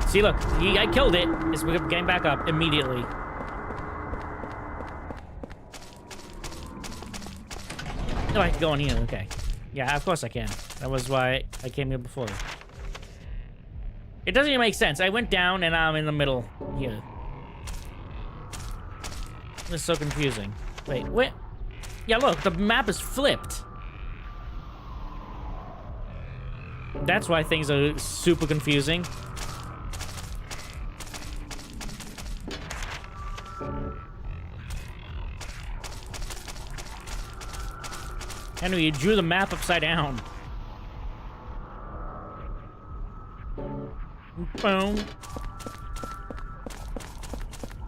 See, look, I killed it. It's getting back up immediately. Oh, I can go in here. Okay. Yeah, of course I can. That was why I came here before. It doesn't even make sense. I went down and I'm in the middle here. This is so confusing. Wait, what? Yeah, look, the map is flipped. That's why things are super confusing. Henry, you drew the map upside down. Boom.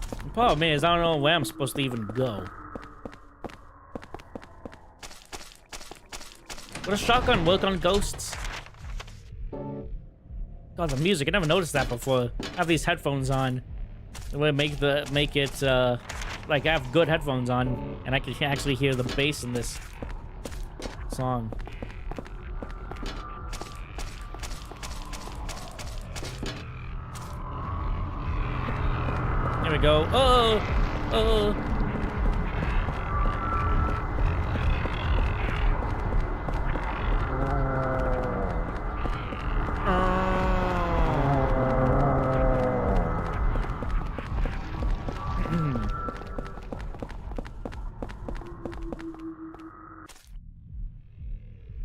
The problem is, I don't know where I'm supposed to even go. Would a shotgun work on ghosts? God, the music, I never noticed that before. I have these headphones on. It would make it, like I have good headphones on, and I can actually hear the bass in this song. Here we go. Oh! Oh!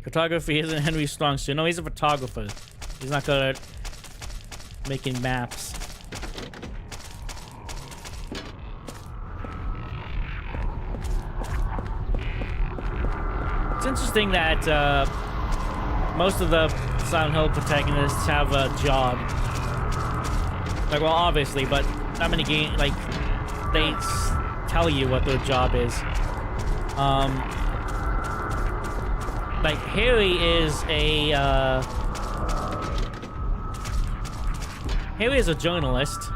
Photography isn't Henry's strong suit. No, he's a photographer. He's not good at making maps. It's interesting that most of the Silent Hill protagonists have a job. Like, well, obviously, but not many games, like, they tell you what their job is. Like, Harry is a journalist.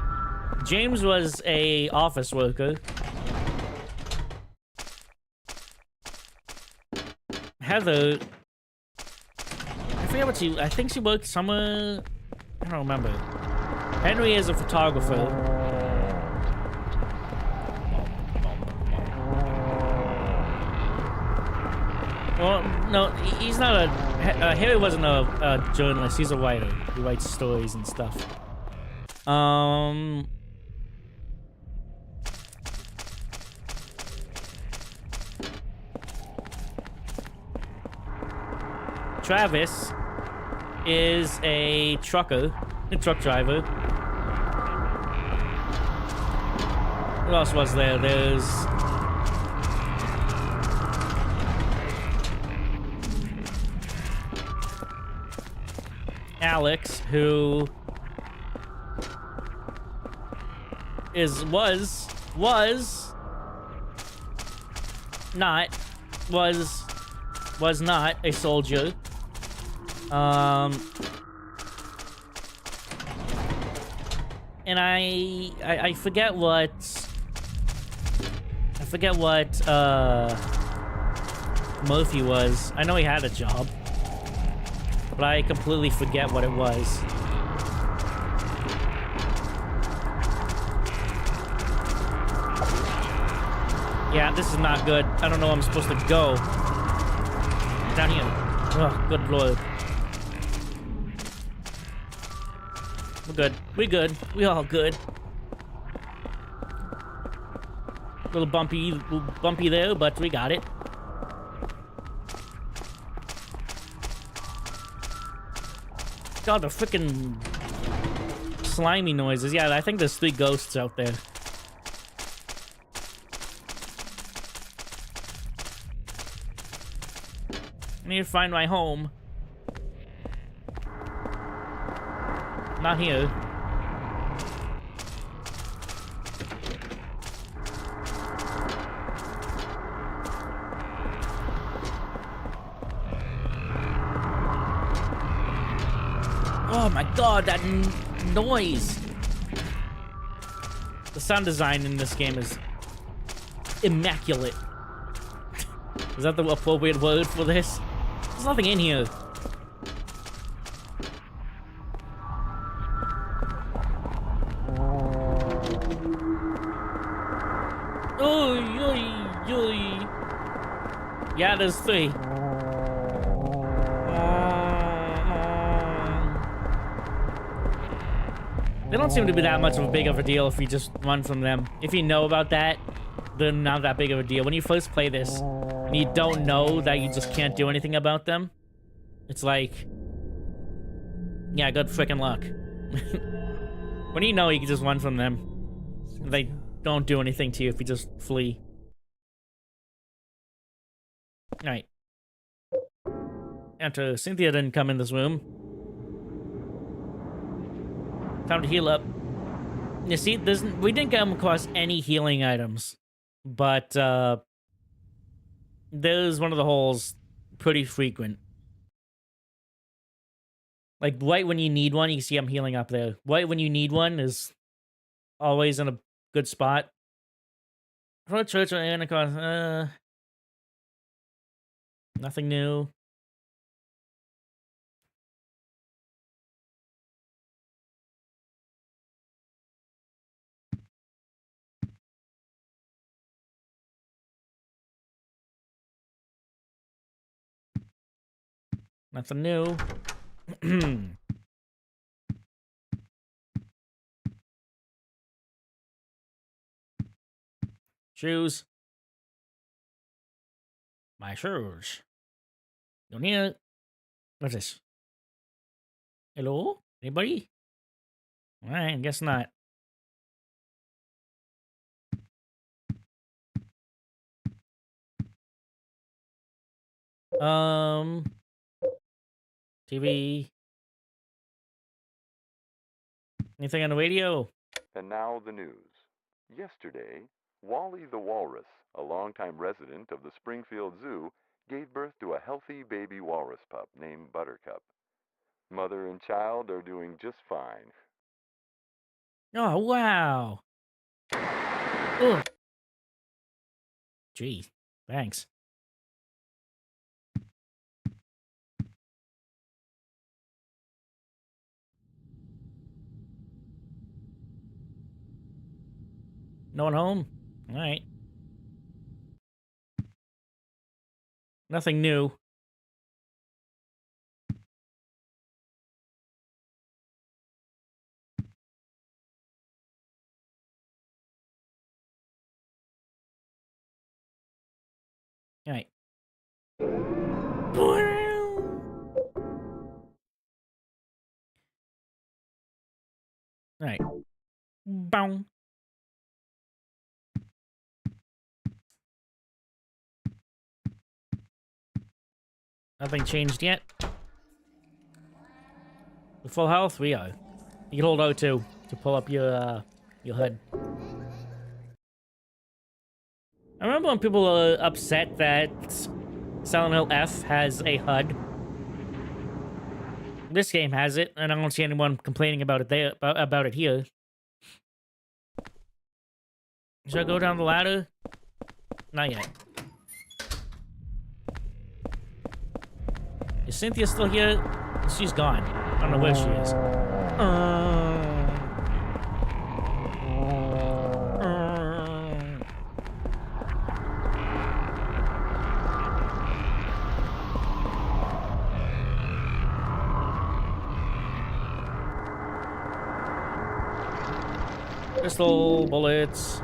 James was a office worker. Heather, I forget what I think she worked somewhere, I don't remember. Henry is a photographer. Well, no, he's not a, Harry wasn't a journalist, he's a writer. He writes stories and stuff. Travis is a trucker, a truck driver. Who else was there? There's Alex, who was not a soldier. And I forget what Murphy was. I know he had a job, but I completely forget what it was. Yeah, this is not good. I don't know where I'm supposed to go. Down here. Oh, good lord. We're good. We good. We all good. Little bumpy there, but we got it. God, the freaking slimy noises. Yeah, I think there's 3 ghosts out there. I need to find my home. Not here. Oh my god, that noise! The sound design in this game is immaculate. Is that the appropriate word for this? There's nothing in here. Yeah, there's 3. They don't seem to be that much of a big of a deal if you just run from them. If you know about that, they're not that big of a deal. When you first play this, and you don't know that you just can't do anything about them, it's like, yeah, good freaking luck. When you know you can just run from them, they don't do anything to you if you just flee. Alright. After Cynthia didn't come in this room. Time to heal up. You see, we didn't come across any healing items. But, there's one of the holes pretty frequent. Like, right when you need one, you can see I'm healing up there. Right when you need one is always in a good spot. For a church or Anacross, nothing new. Nothing new. Shoes. My shoes. Don't need it. What's this? Hello? Anybody? Alright, guess not. TV. Anything on the radio? And now the news. Yesterday, Wally the Walrus, a longtime resident of the Springfield Zoo, gave birth to a healthy baby walrus pup named Buttercup. Mother and child are doing just fine. Oh, wow. Ugh. Gee, thanks. No one home? Alright. Nothing new. Alright. Alright. Boom. Nothing changed yet. With full health, we are. You can hold O2 to pull up your HUD. I remember when people were upset that Silent Hill F has a HUD. This game has it, and I don't see anyone complaining about it there about it here. Should I go down the ladder? Not yet. Is Cynthia still here? She's gone. I don't know where she is. Pistol bullets.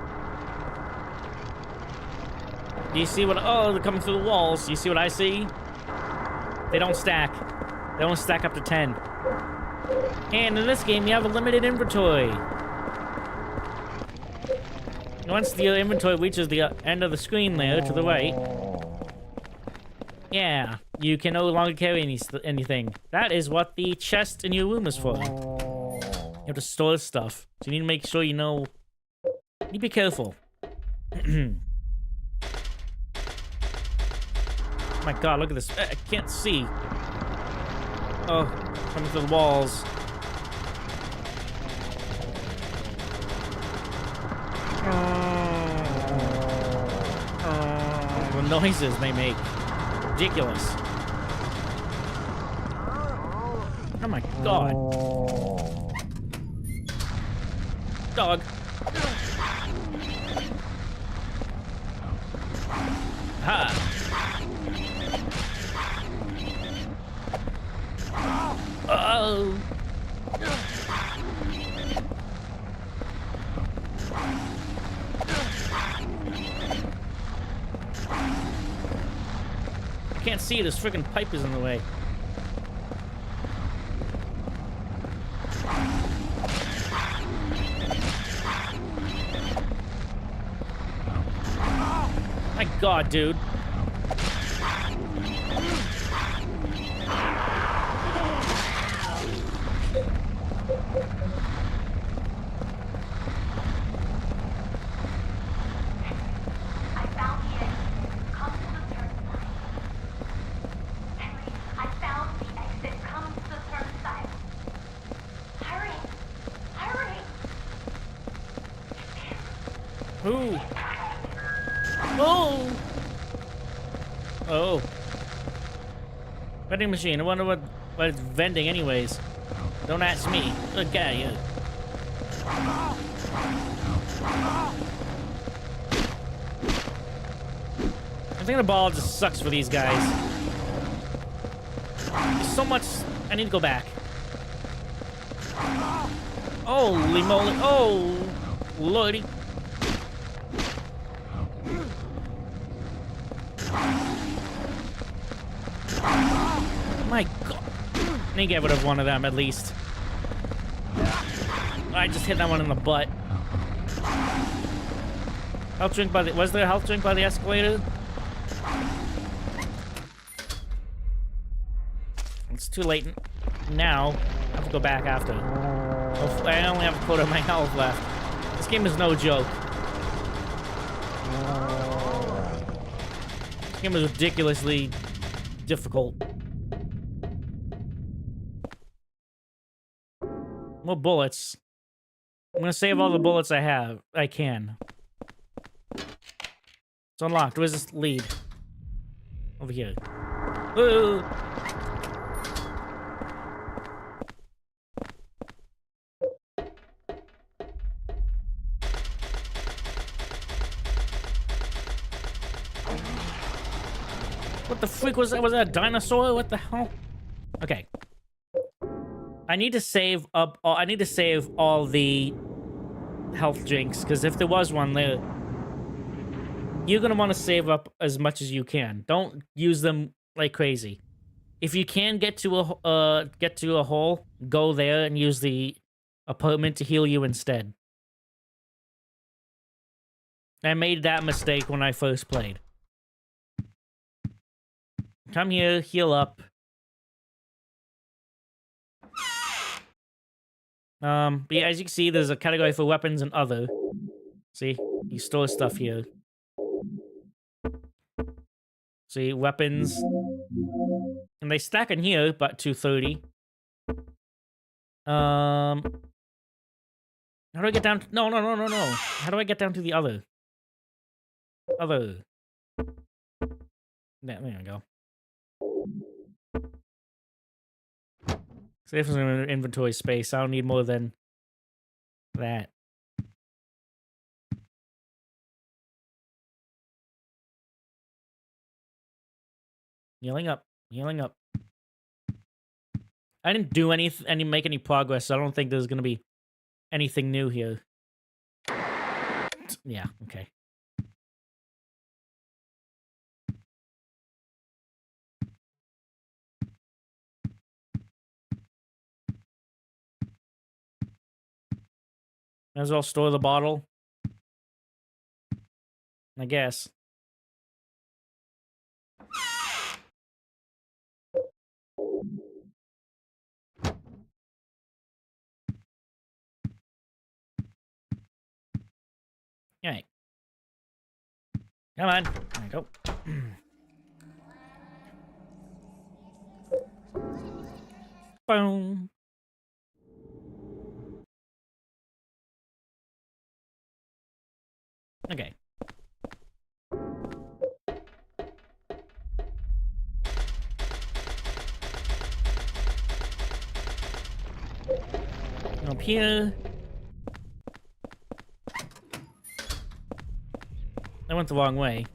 Do you see what? Oh, they're coming through the walls. Do you see what I see? They don't stack. They don't stack up to 10. And in this game, you have a limited inventory. Once the inventory reaches the end of the screen there to the right, yeah, you can no longer carry anything. That is what the chest in your room is for. You have to store stuff. So you need to make sure you know. You be careful. My god, look at this. I can't see. Oh, coming through the walls. The noises they make. Ridiculous. Oh my god. Dog. Ha. Oh. I can't see it. This freaking pipe is in the way. My god, dude. Who? Oh! Oh. Vending machine. I wonder what it's vending anyways. Don't ask me. Good guy, you. I think the ball just sucks for these guys. There's so much. I need to go back. Holy moly. Oh, lordy. My God. Let me get rid of one of them at least. I just hit that one in the butt. Health drink by the... Was there a health drink by the escalator? It's too late now. I have to go back after. I only have a quarter of my health left. This game is no joke. This game is ridiculously difficult. More bullets. I'm gonna save all the bullets I have. I can. It's unlocked. Where's this lead? Over here. Woo! What the freak was that? Was that a dinosaur? What the hell? Okay. I need to save up. I need to save all the health drinks because if there was one there, you're gonna want to save up as much as you can. Don't use them like crazy. If you can get to a hole, go there and use the apartment to heal you instead. I made that mistake when I first played. Come here, heal up. But yeah, as you can see, there's a category for weapons and other. See, you store stuff here. See, weapons. And they stack in here, about 230. How do I get down? No. How do I get down to the other? Other. There we go. Save some inventory space. I don't need more than that. Healing up. Healing up. I didn't do make any progress, so I don't think there's gonna be anything new here. Yeah, okay. Might as well store the bottle. I guess. Alright. Come on. There we go. Boom. Okay. Up here. I went the wrong way.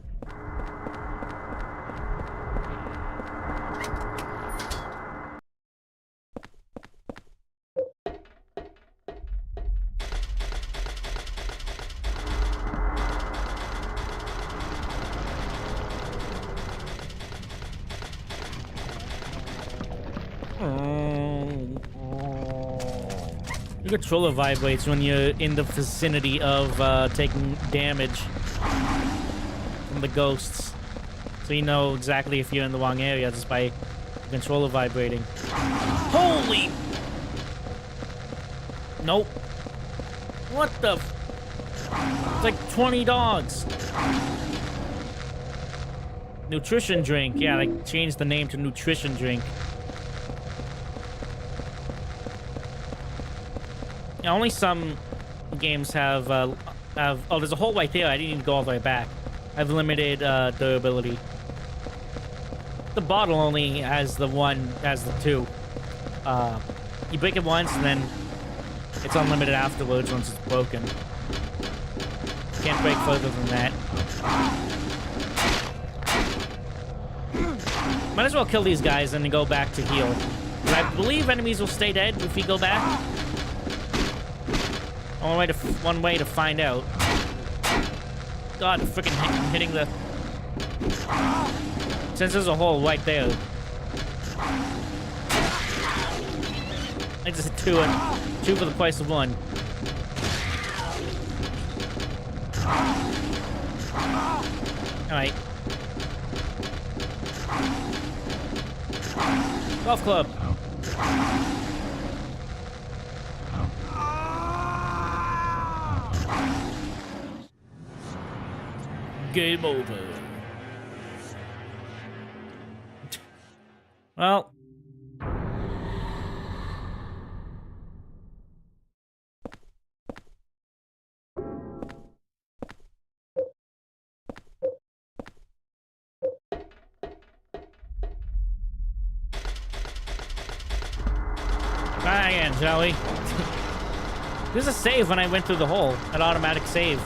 Your controller vibrates when you're in the vicinity of taking damage from the ghosts. So you know exactly if you're in the wrong area just by the controller vibrating. Holy! Nope. What the? It's like 20 dogs. Nutrition drink. Yeah, they changed the name to nutrition drink. Yeah, only some games have, oh, there's a hole right there. I didn't even go all the way back. I have limited durability. The bottle only has the two. You break it once and then it's unlimited afterwards once it's broken. Can't break further than that. Might as well kill these guys and then go back to heal. But I believe enemies will stay dead if we go back. One way to find out. God, freaking hitting the... Since there's a hole right there. I just did two for the price of one. Alright. Golf club. Game over. Well. Try again, shall we? There's a save when I went through the hole. An automatic save.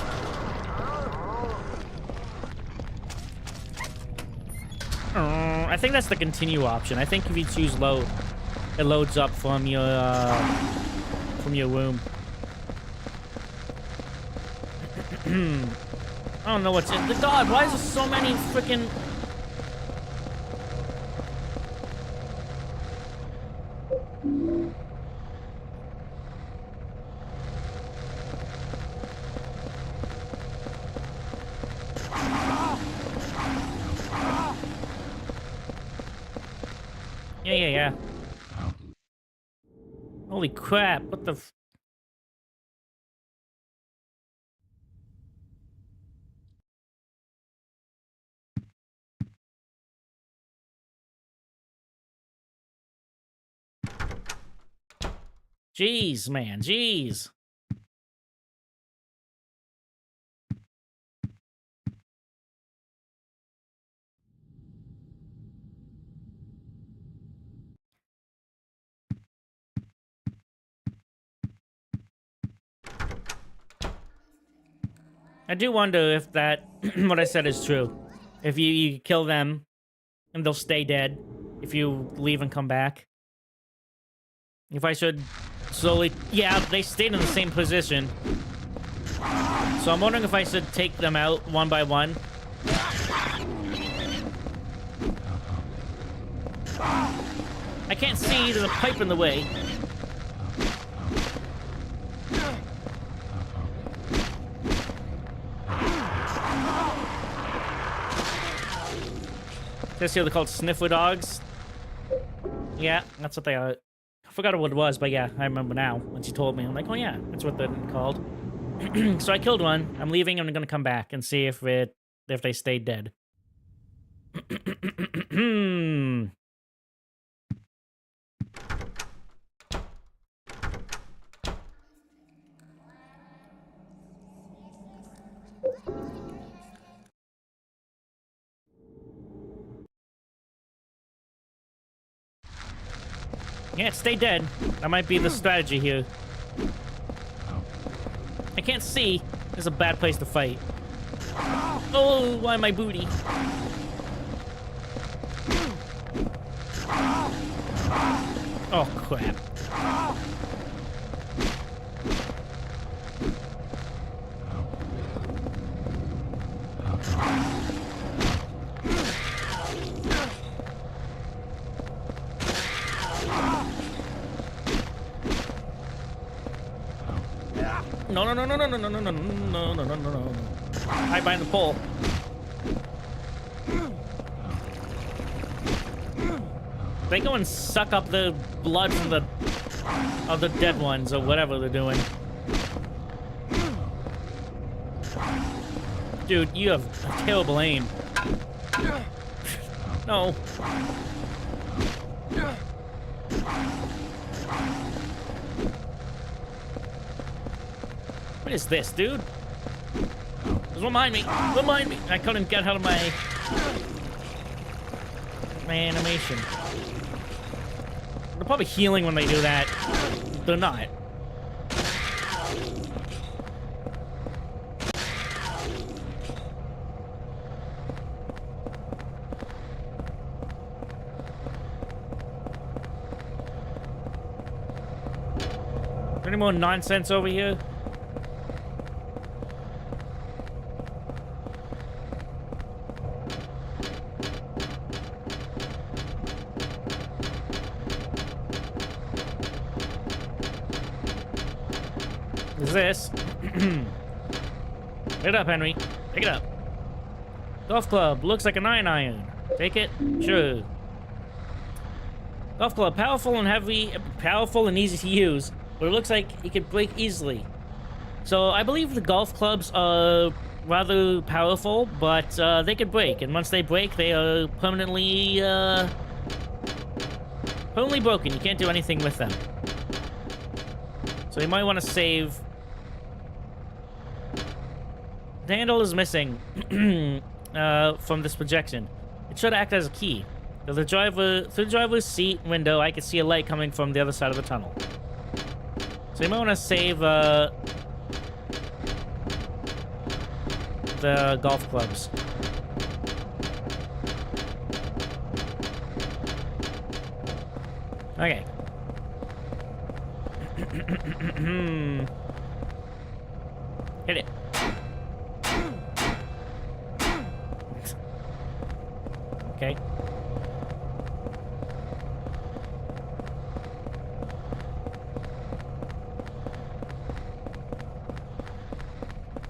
I think that's the continue option. I think if you choose load, it loads up from your womb. I don't know what's in the God. Why is there so many freaking? Yeah. Holy crap, what the f... Jeez, man, jeez. I do wonder if that, what I said is true. If you kill them, and they'll stay dead. If you leave and come back. If I should slowly... Yeah, they stayed in the same position. So I'm wondering if I should take them out one by one. I can't see, there's a pipe in the way. This here, they're called sniffer dogs. Yeah, that's what they are. I forgot what it was, but yeah, I remember now. When she told me, I'm like, oh yeah, that's what they're called. So I killed one. I'm leaving, and I'm gonna come back and see if they stayed dead. Yeah, stay dead. That might be the strategy here. I can't see. This is a bad place to fight. Oh, why my booty? Oh, crap. No. Hide behind the pole. They go and suck up the blood from the dead ones or whatever they're doing. Dude, you have a terrible aim. No. What is this, dude? There's one behind me. One behind me. I couldn't get out of my animation. They're probably healing when they do that. They're not. Is there any more nonsense over here? is this. Pick it up, Henry. Pick it up. Golf club. Looks like a 9-iron. Take it? Sure. Golf club. Powerful and easy to use, but it looks like it could break easily. So I believe the golf clubs are rather powerful, but they could break, and once they break, they are permanently broken. You can't do anything with them. So you might want to save. The handle is missing from this projection. It should act as a key. Through the driver's seat window, I can see a light coming from the other side of the tunnel. So you might want to save the golf clubs. Okay. Hit it. Okay.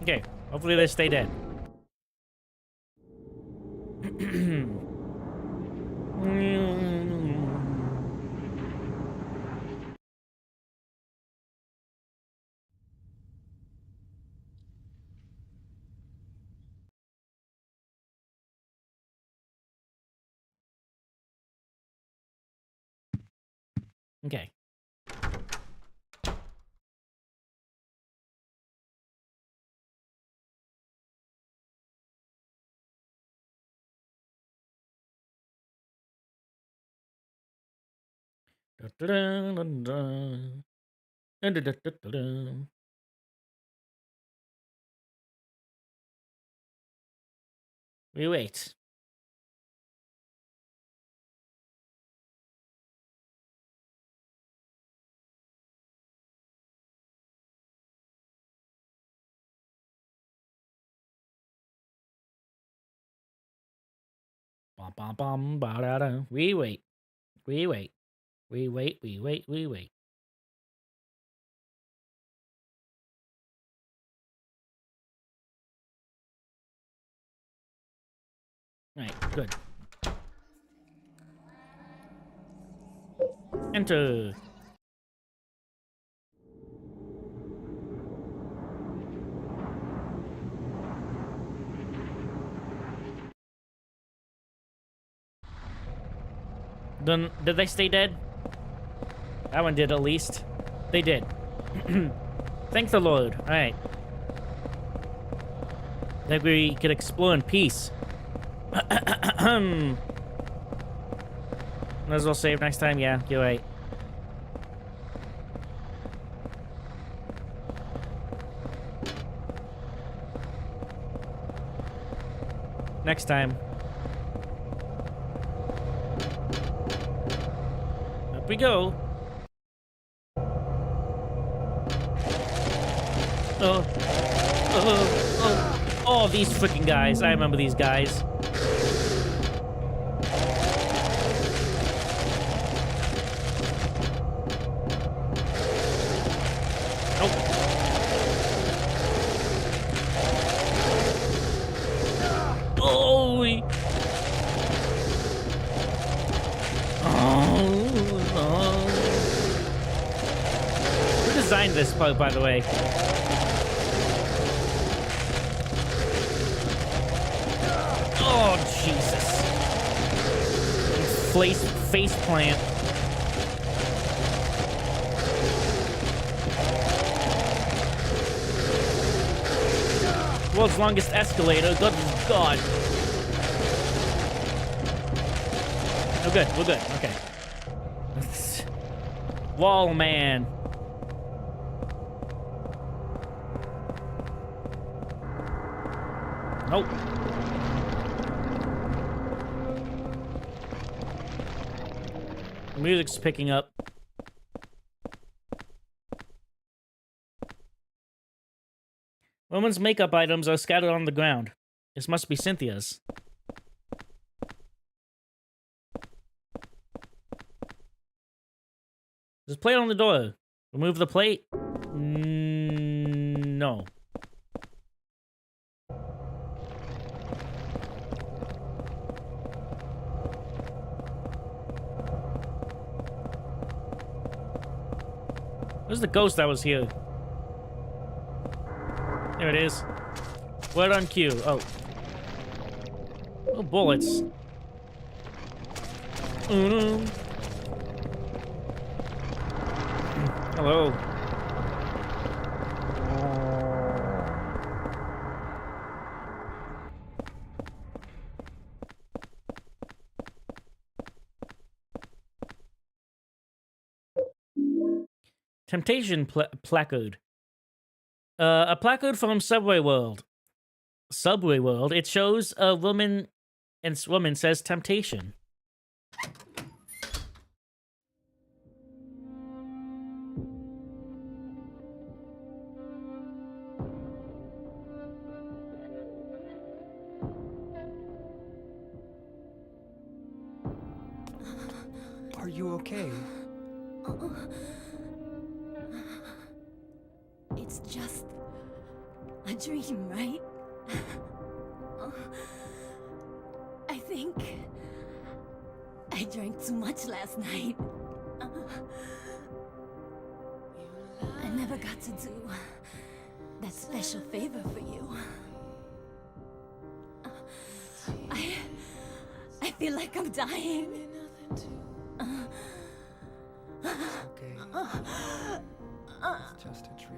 Okay. Hopefully they stay dead. Okay. We wait. Bum, bum, bum, ba-da-da. We wait. We wait. We wait. We wait. We wait. Right, good. Enter. Then, did they stay dead? That one did, at least. They did. Thank the Lord. Alright. Think we could explore in peace. Might as well save next time. Yeah, you're right. Next time. Up we go. Oh, these freaking guys. I remember these guys. This part, by the way. Oh, Jesus. Face plant. World's longest escalator. Good God. Oh, good. We're good. Okay. Wall man. Nope. The music's picking up. Women's makeup items are scattered on the ground. This must be Cynthia's. There's a plate on the door. Remove the plate. No. Where's the ghost that was here? There it is. Word on cue. Oh. Oh, bullets. Hello. Temptation placard. A placard from Subway World. Subway World. It shows a woman, and woman says temptation. Are you okay? It's just a dream, right? I think I drank too much last night. I never got to do that special favor for you. I feel like I'm dying. It's okay. It's just a dream.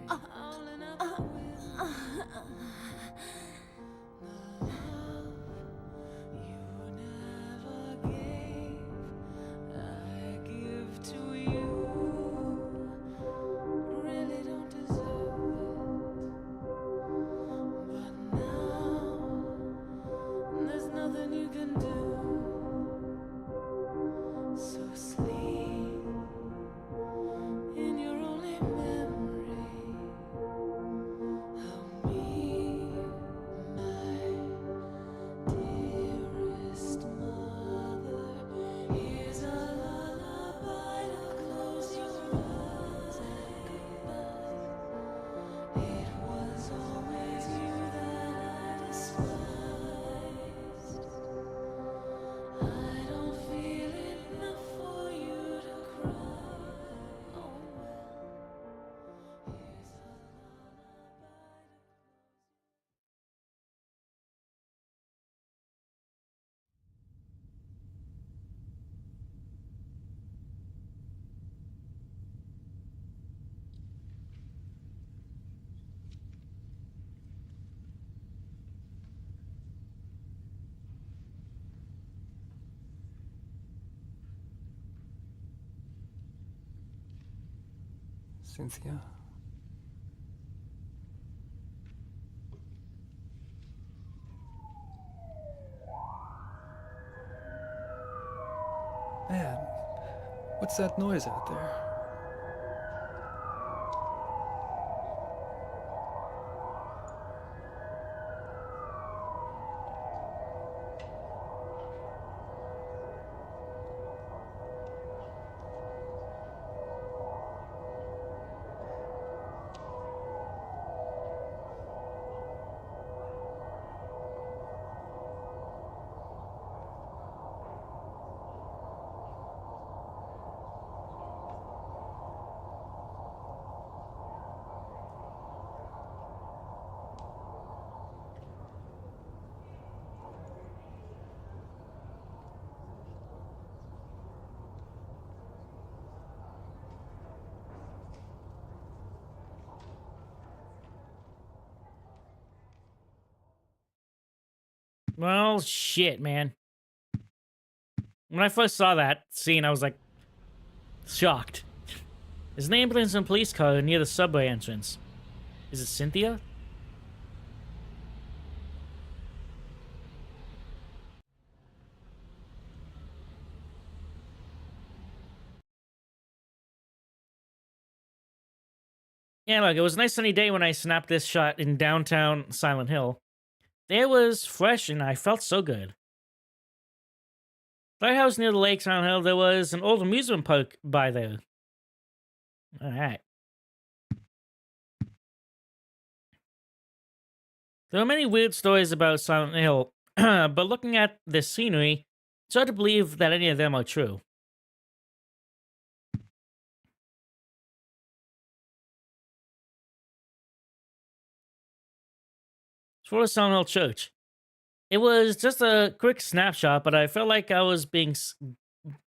Cynthia. Man, what's that noise out there? Well, shit, man. When I first saw that scene, I was like, shocked. There's an ambulance and police car near the subway entrance. Is it Cynthia? Yeah, look, it was a nice sunny day when I snapped this shot in downtown Silent Hill. The air was fresh and I felt so good. Lighthouse near the lake, Silent Hill, there was an old amusement park by there. Alright. There are many weird stories about Silent Hill, but looking at this scenery, it's hard to believe that any of them are true. As for the Silent Hill Church, it was just a quick snapshot, but I felt like I was being,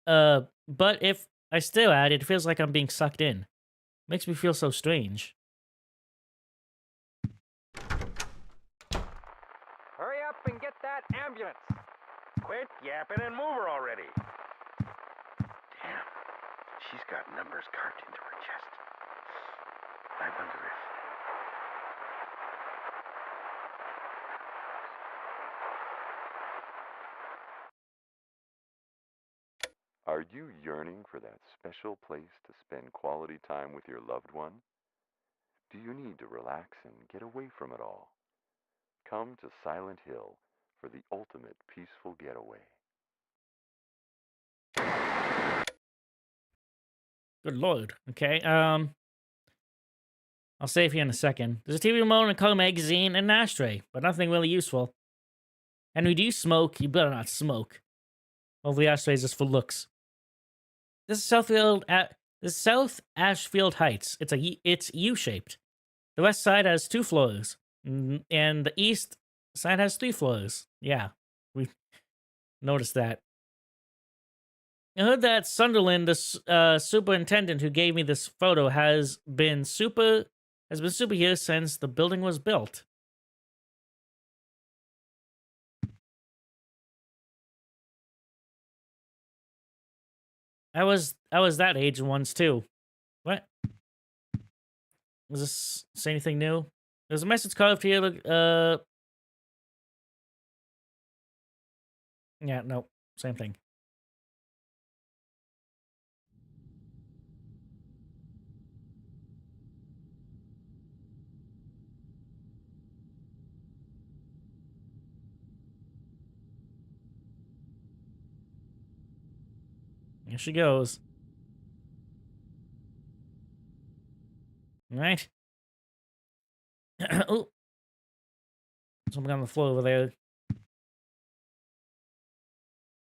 but if I stare at it, it feels like I'm being sucked in. Makes me feel so strange. Hurry up and get that ambulance. Quit yapping and move her already. Damn, she's got numbers carved into her chest. I wonder if... Are you yearning for that special place to spend quality time with your loved one? Do you need to relax and get away from it all? Come to Silent Hill for the ultimate peaceful getaway. Good lord. Okay, I'll save here in a second. There's a TV remote, a color magazine, and an ashtray, but nothing really useful. Henry, do you smoke? You better not smoke. Hopefully the ashtray is just for looks. This is South Ashfield Heights. It's U-shaped. The west side has 2 floors, and the east side has 3 floors. Yeah, we noticed that. I heard that Sunderland, the superintendent who gave me this photo, has been super here since the building was built. I was that age once too. What? Does this say anything new? There's a message carved here. Yeah, no, same thing. Here she goes. All right. Oh, something on the floor over there.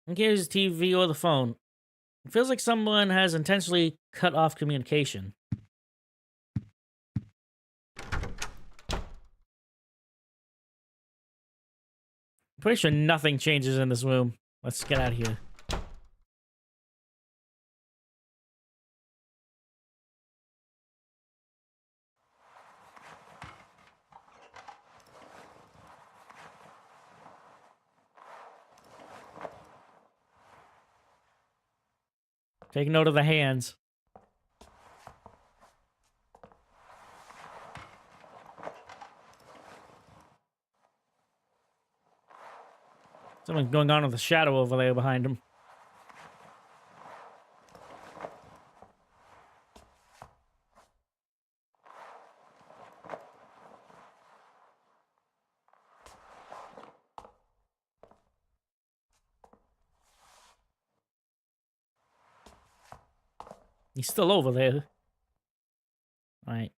Who cares the TV or the phone? It feels like someone has intentionally cut off communication. I'm pretty sure nothing changes in this room. Let's get out of here. Take note of the hands. Something's going on with the shadow over there behind him. He's still over there. All right.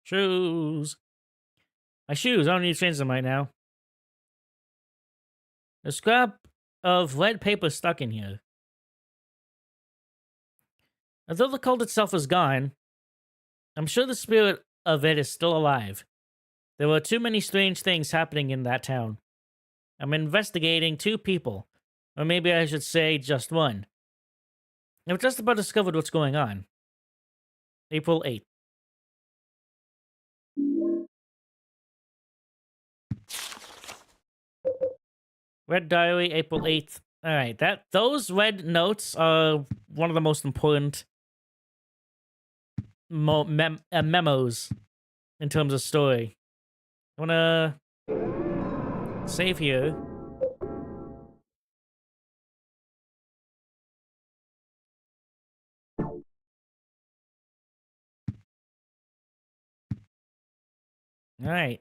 Shoes. My shoes. I don't need to change them right now. A scrap of lead paper stuck in here. Although the cult itself is gone, I'm sure the spirit of it is still alive. There were too many strange things happening in that town. I'm investigating 2 people. Or maybe I should say just one. I've just about discovered what's going on. April 8th. Red Diary, April 8th. Alright, those red notes are one of the most important memos in terms of story. I wanna save here. Alright,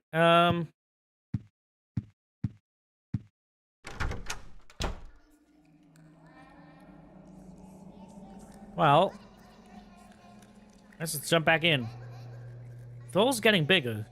well, let's just jump back in. The hole's getting bigger.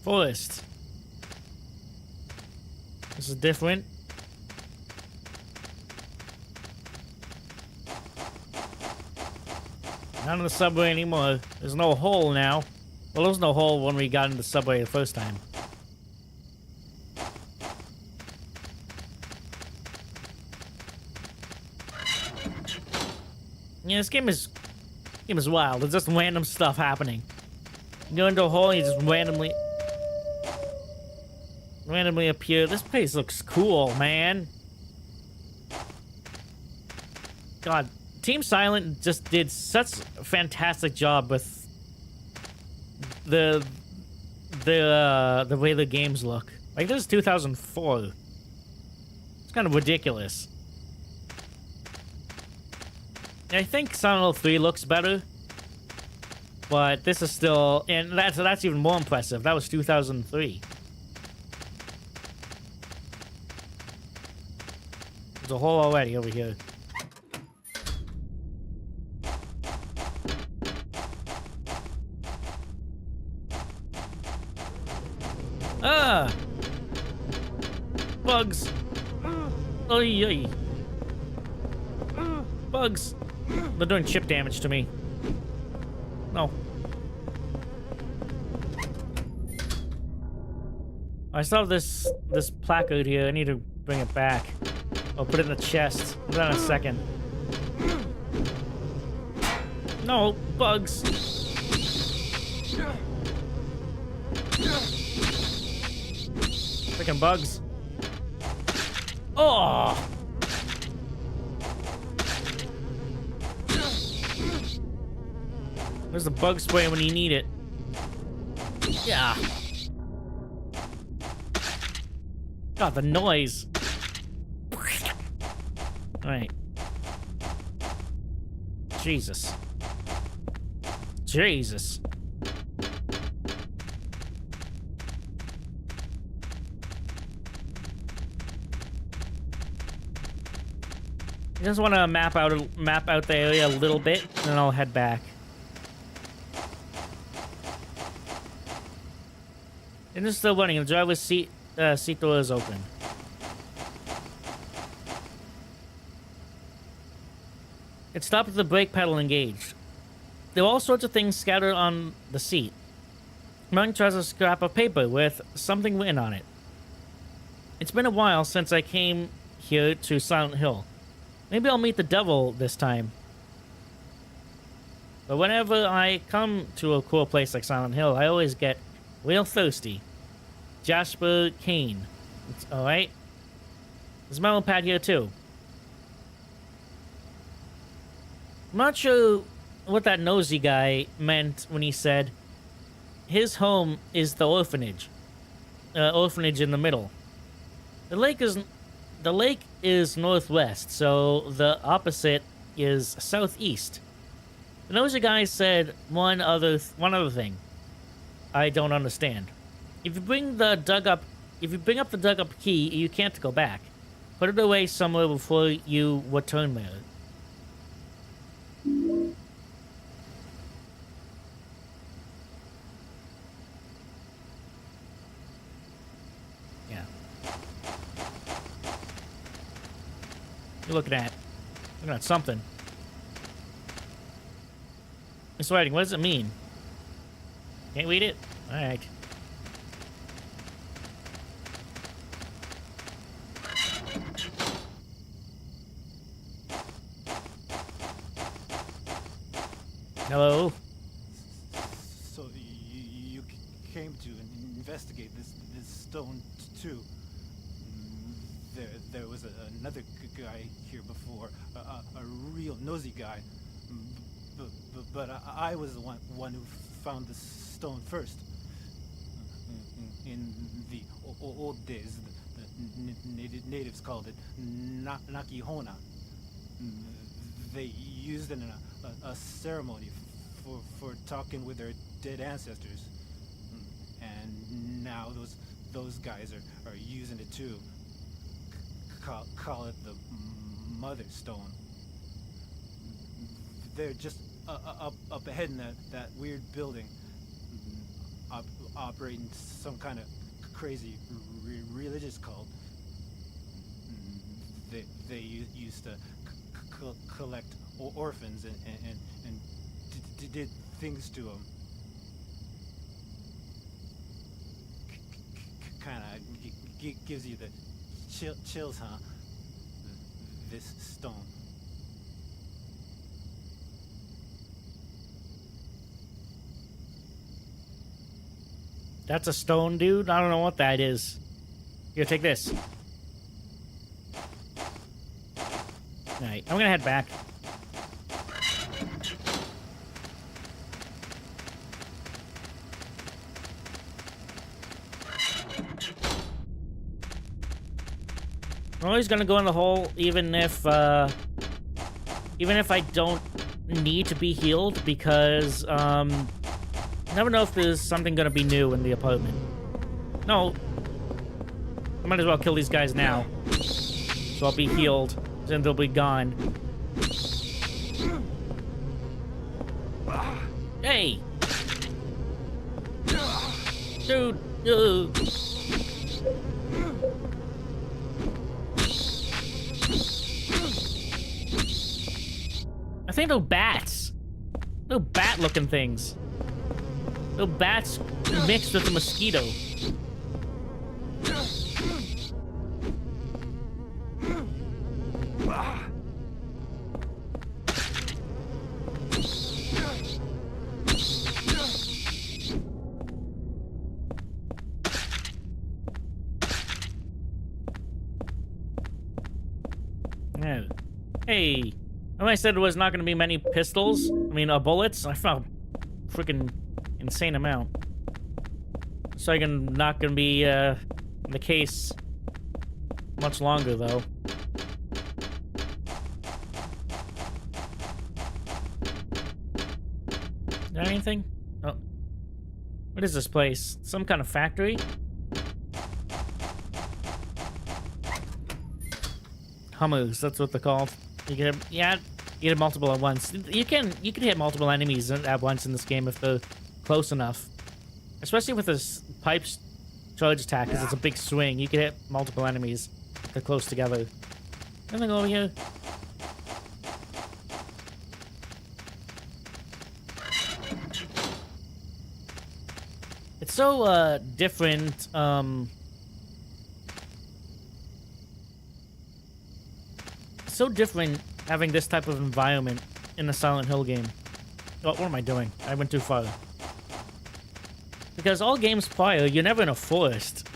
Forest. This is different. Not in the subway anymore. There's no hole now. Well, there was no hole when we got in the subway the first time. Yeah, this game is wild. There's just random stuff happening. You go into a hole and you just randomly appear. This place looks cool, man. God, Team Silent just did such a fantastic job with the way the games look. Like, this is 2004. It's kind of ridiculous. I think Silent Hill 3 looks better, but this is still, and that's even more impressive. That was 2003. There's a hole already over here. Ah! Bugs! Oy, oy. Bugs! They're doing chip damage to me. No. I still have this placard here. I need to bring it back. I'll put it in the chest. Hold on a second. No, bugs. Freaking bugs. Oh! Where's the bug spray when you need it? Yeah. God, the noise. Alright. Jesus. Jesus. I just want to map out the area a little bit, and then I'll head back. And it's still running. The driver's seat door is open. It stopped with the brake pedal engaged. There were all sorts of things scattered on the seat. Among tries a scrap of paper with something written on it. It's been a while since I came here to Silent Hill. Maybe I'll meet the devil this time. But whenever I come to a cool place like Silent Hill, I always get real thirsty. Jasper Kane. Alright. There's a metal pad here too. I'm not sure what that nosy guy meant when he said his home is the orphanage. Orphanage in the middle. The lake is northwest, so the opposite is southeast. The nosy guy said one other thing I don't understand. If you bring up the dug up key, you can't go back. Put it away somewhere before you return there. Yeah. You're looking at something. It's writing. What does it mean? Can't read it? Alright. Hello? investigate this stone too. There was another guy here before, a real nosy guy. But I was the one who found the stone first. In the old days, the natives called it Nakihona. They used it in a ceremony for talking with their dead ancestors. And now those guys are using it too. Call it the Mother Stone. They're just up ahead in that weird building, operating some kind of crazy religious cult. They used to collect orphans and did things to them. Kind of gives you the chills, huh? This stone. That's a stone, dude? I don't know what that is. Here, take this. Alright, I'm gonna head back. I'm always gonna go in the hole, even if I don't need to be healed, because, you never know if there's something gonna be new in the apartment. No. I might as well kill these guys now. So I'll be healed, then they'll be gone. Hey! Dude! I think they're bats. They're bat-looking things. They're bats mixed with a mosquito. Yeah. Hey, when I said there was not going to be many pistols, bullets, I found freaking insane amount. So I'm not going to be the case much longer, though. Is there anything? Oh. What is this place? Some kind of factory? Hummers, that's what they're called. You can you hit multiple at once. You can hit multiple enemies at once in this game if they're close enough. Especially with this pipe charge attack, because it's a big swing. You can hit multiple enemies if they're close together. Anything over here? It's so different. So different having this type of environment in a Silent Hill game. Oh, what am I doing? I went too far. Because all games prior, you're never in a forest.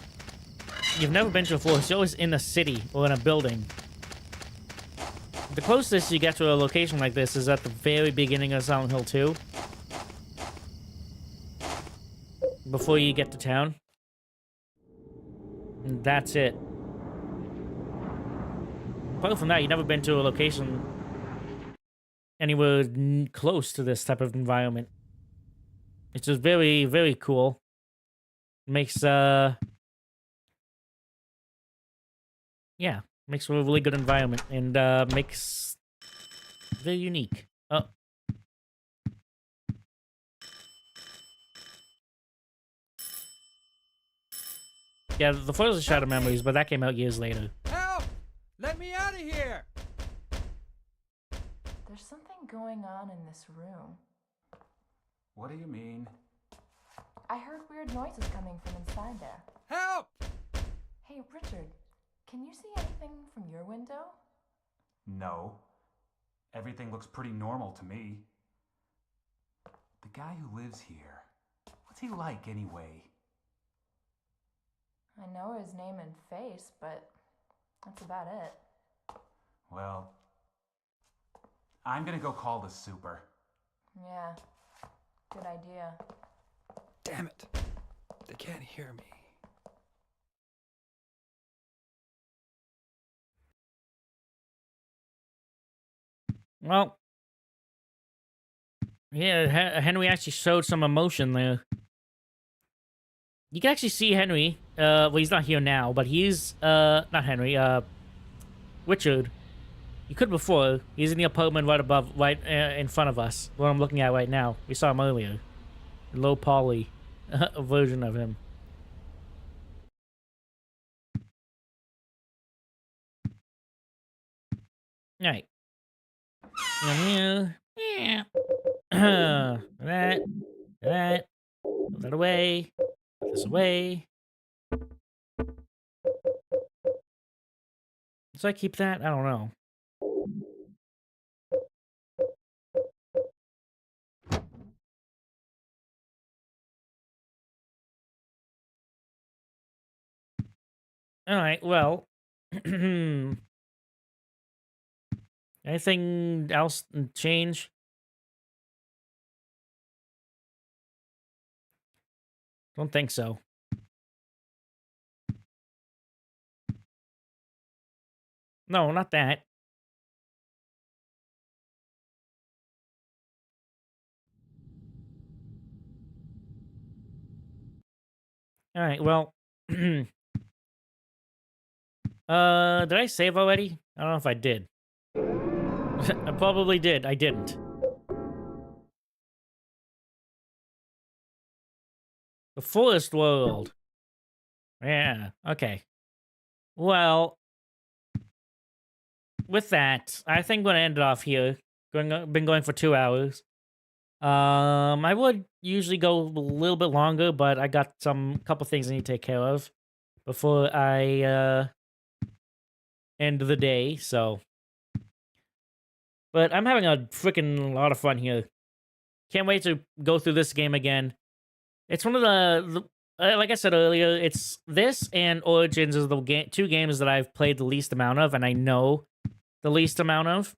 You've never been to a forest. You're always in a city or in a building. The closest you get to a location like this is at the very beginning of Silent Hill 2. Before you get to town. And that's it. Apart from that, you've never been to a location anywhere close to this type of environment. It's just very, very cool. Makes, yeah, makes for a really good environment and makes very unique. Oh. Yeah, the Forza Shadow Memories, but that came out years later. Help! Let me out of here! There's something going on in this room. What do you mean? I heard weird noises coming from inside there. Help! Hey, Richard, can you see anything from your window? No. Everything looks pretty normal to me. The guy who lives here, what's he like anyway? I know his name and face, but that's about it. Well, I'm gonna go call the super. Yeah, good idea. Damn it. They can't hear me. Well, yeah, Henry actually showed some emotion there. You can actually see Henry. Well, he's not here now, but he's not Henry. Richard. You could before. He's in the apartment right in front of us. What I'm looking at right now. We saw him earlier. The low poly version of him. All right. Yeah. That. Put that away. Put this away. Should I keep that? I don't know. Alright, well. Anything else change? Don't think so. No, not that. Alright, well. Did I save already? I don't know if I did. I probably did. I didn't. The Forest World. Yeah, okay. Well, with that, I think I'm going to end it off here. Been going for 2 hours. I would usually go a little bit longer, but I got couple things I need to take care of before I end the day, so. But I'm having a freaking lot of fun here. Can't wait to go through this game again. It's one of the like I said earlier, it's this and Origins is the two games that I've played the least amount of, and I know the least amount of.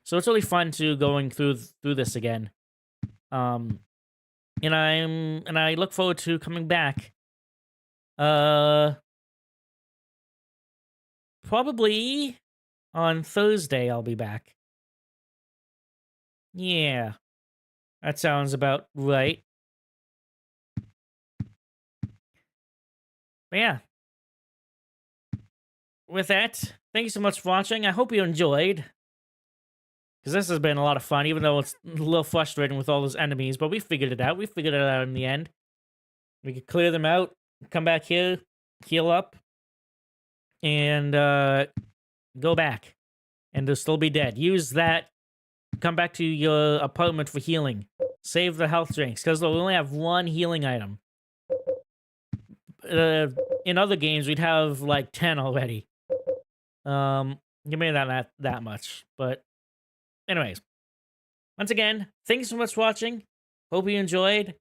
So it's really fun to going through this again. And I look forward to coming back. Probably on Thursday I'll be back. Yeah. That sounds about right. But yeah. With that, thank you so much for watching. I hope you enjoyed. Because this has been a lot of fun, even though it's a little frustrating with all those enemies. But we figured it out. We figured it out in the end. We could clear them out, come back here, heal up, and go back. And they'll still be dead. Use that. Come back to your apartment for healing. Save the health drinks, because they'll only have one healing item. In other games, we'd have like 10 already. You may not that much, but anyways. Once again, thanks so much for watching. Hope you enjoyed,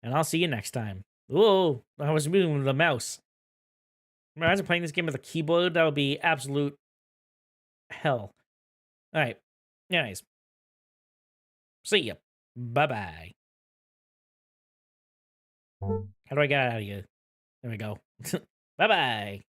and I'll see you next time. Whoa, I was moving with the mouse. Imagine playing this game with a keyboard. That would be absolute hell. All right. Anyways. See ya. Bye-bye. How do I get out of here? There we go. Bye-bye.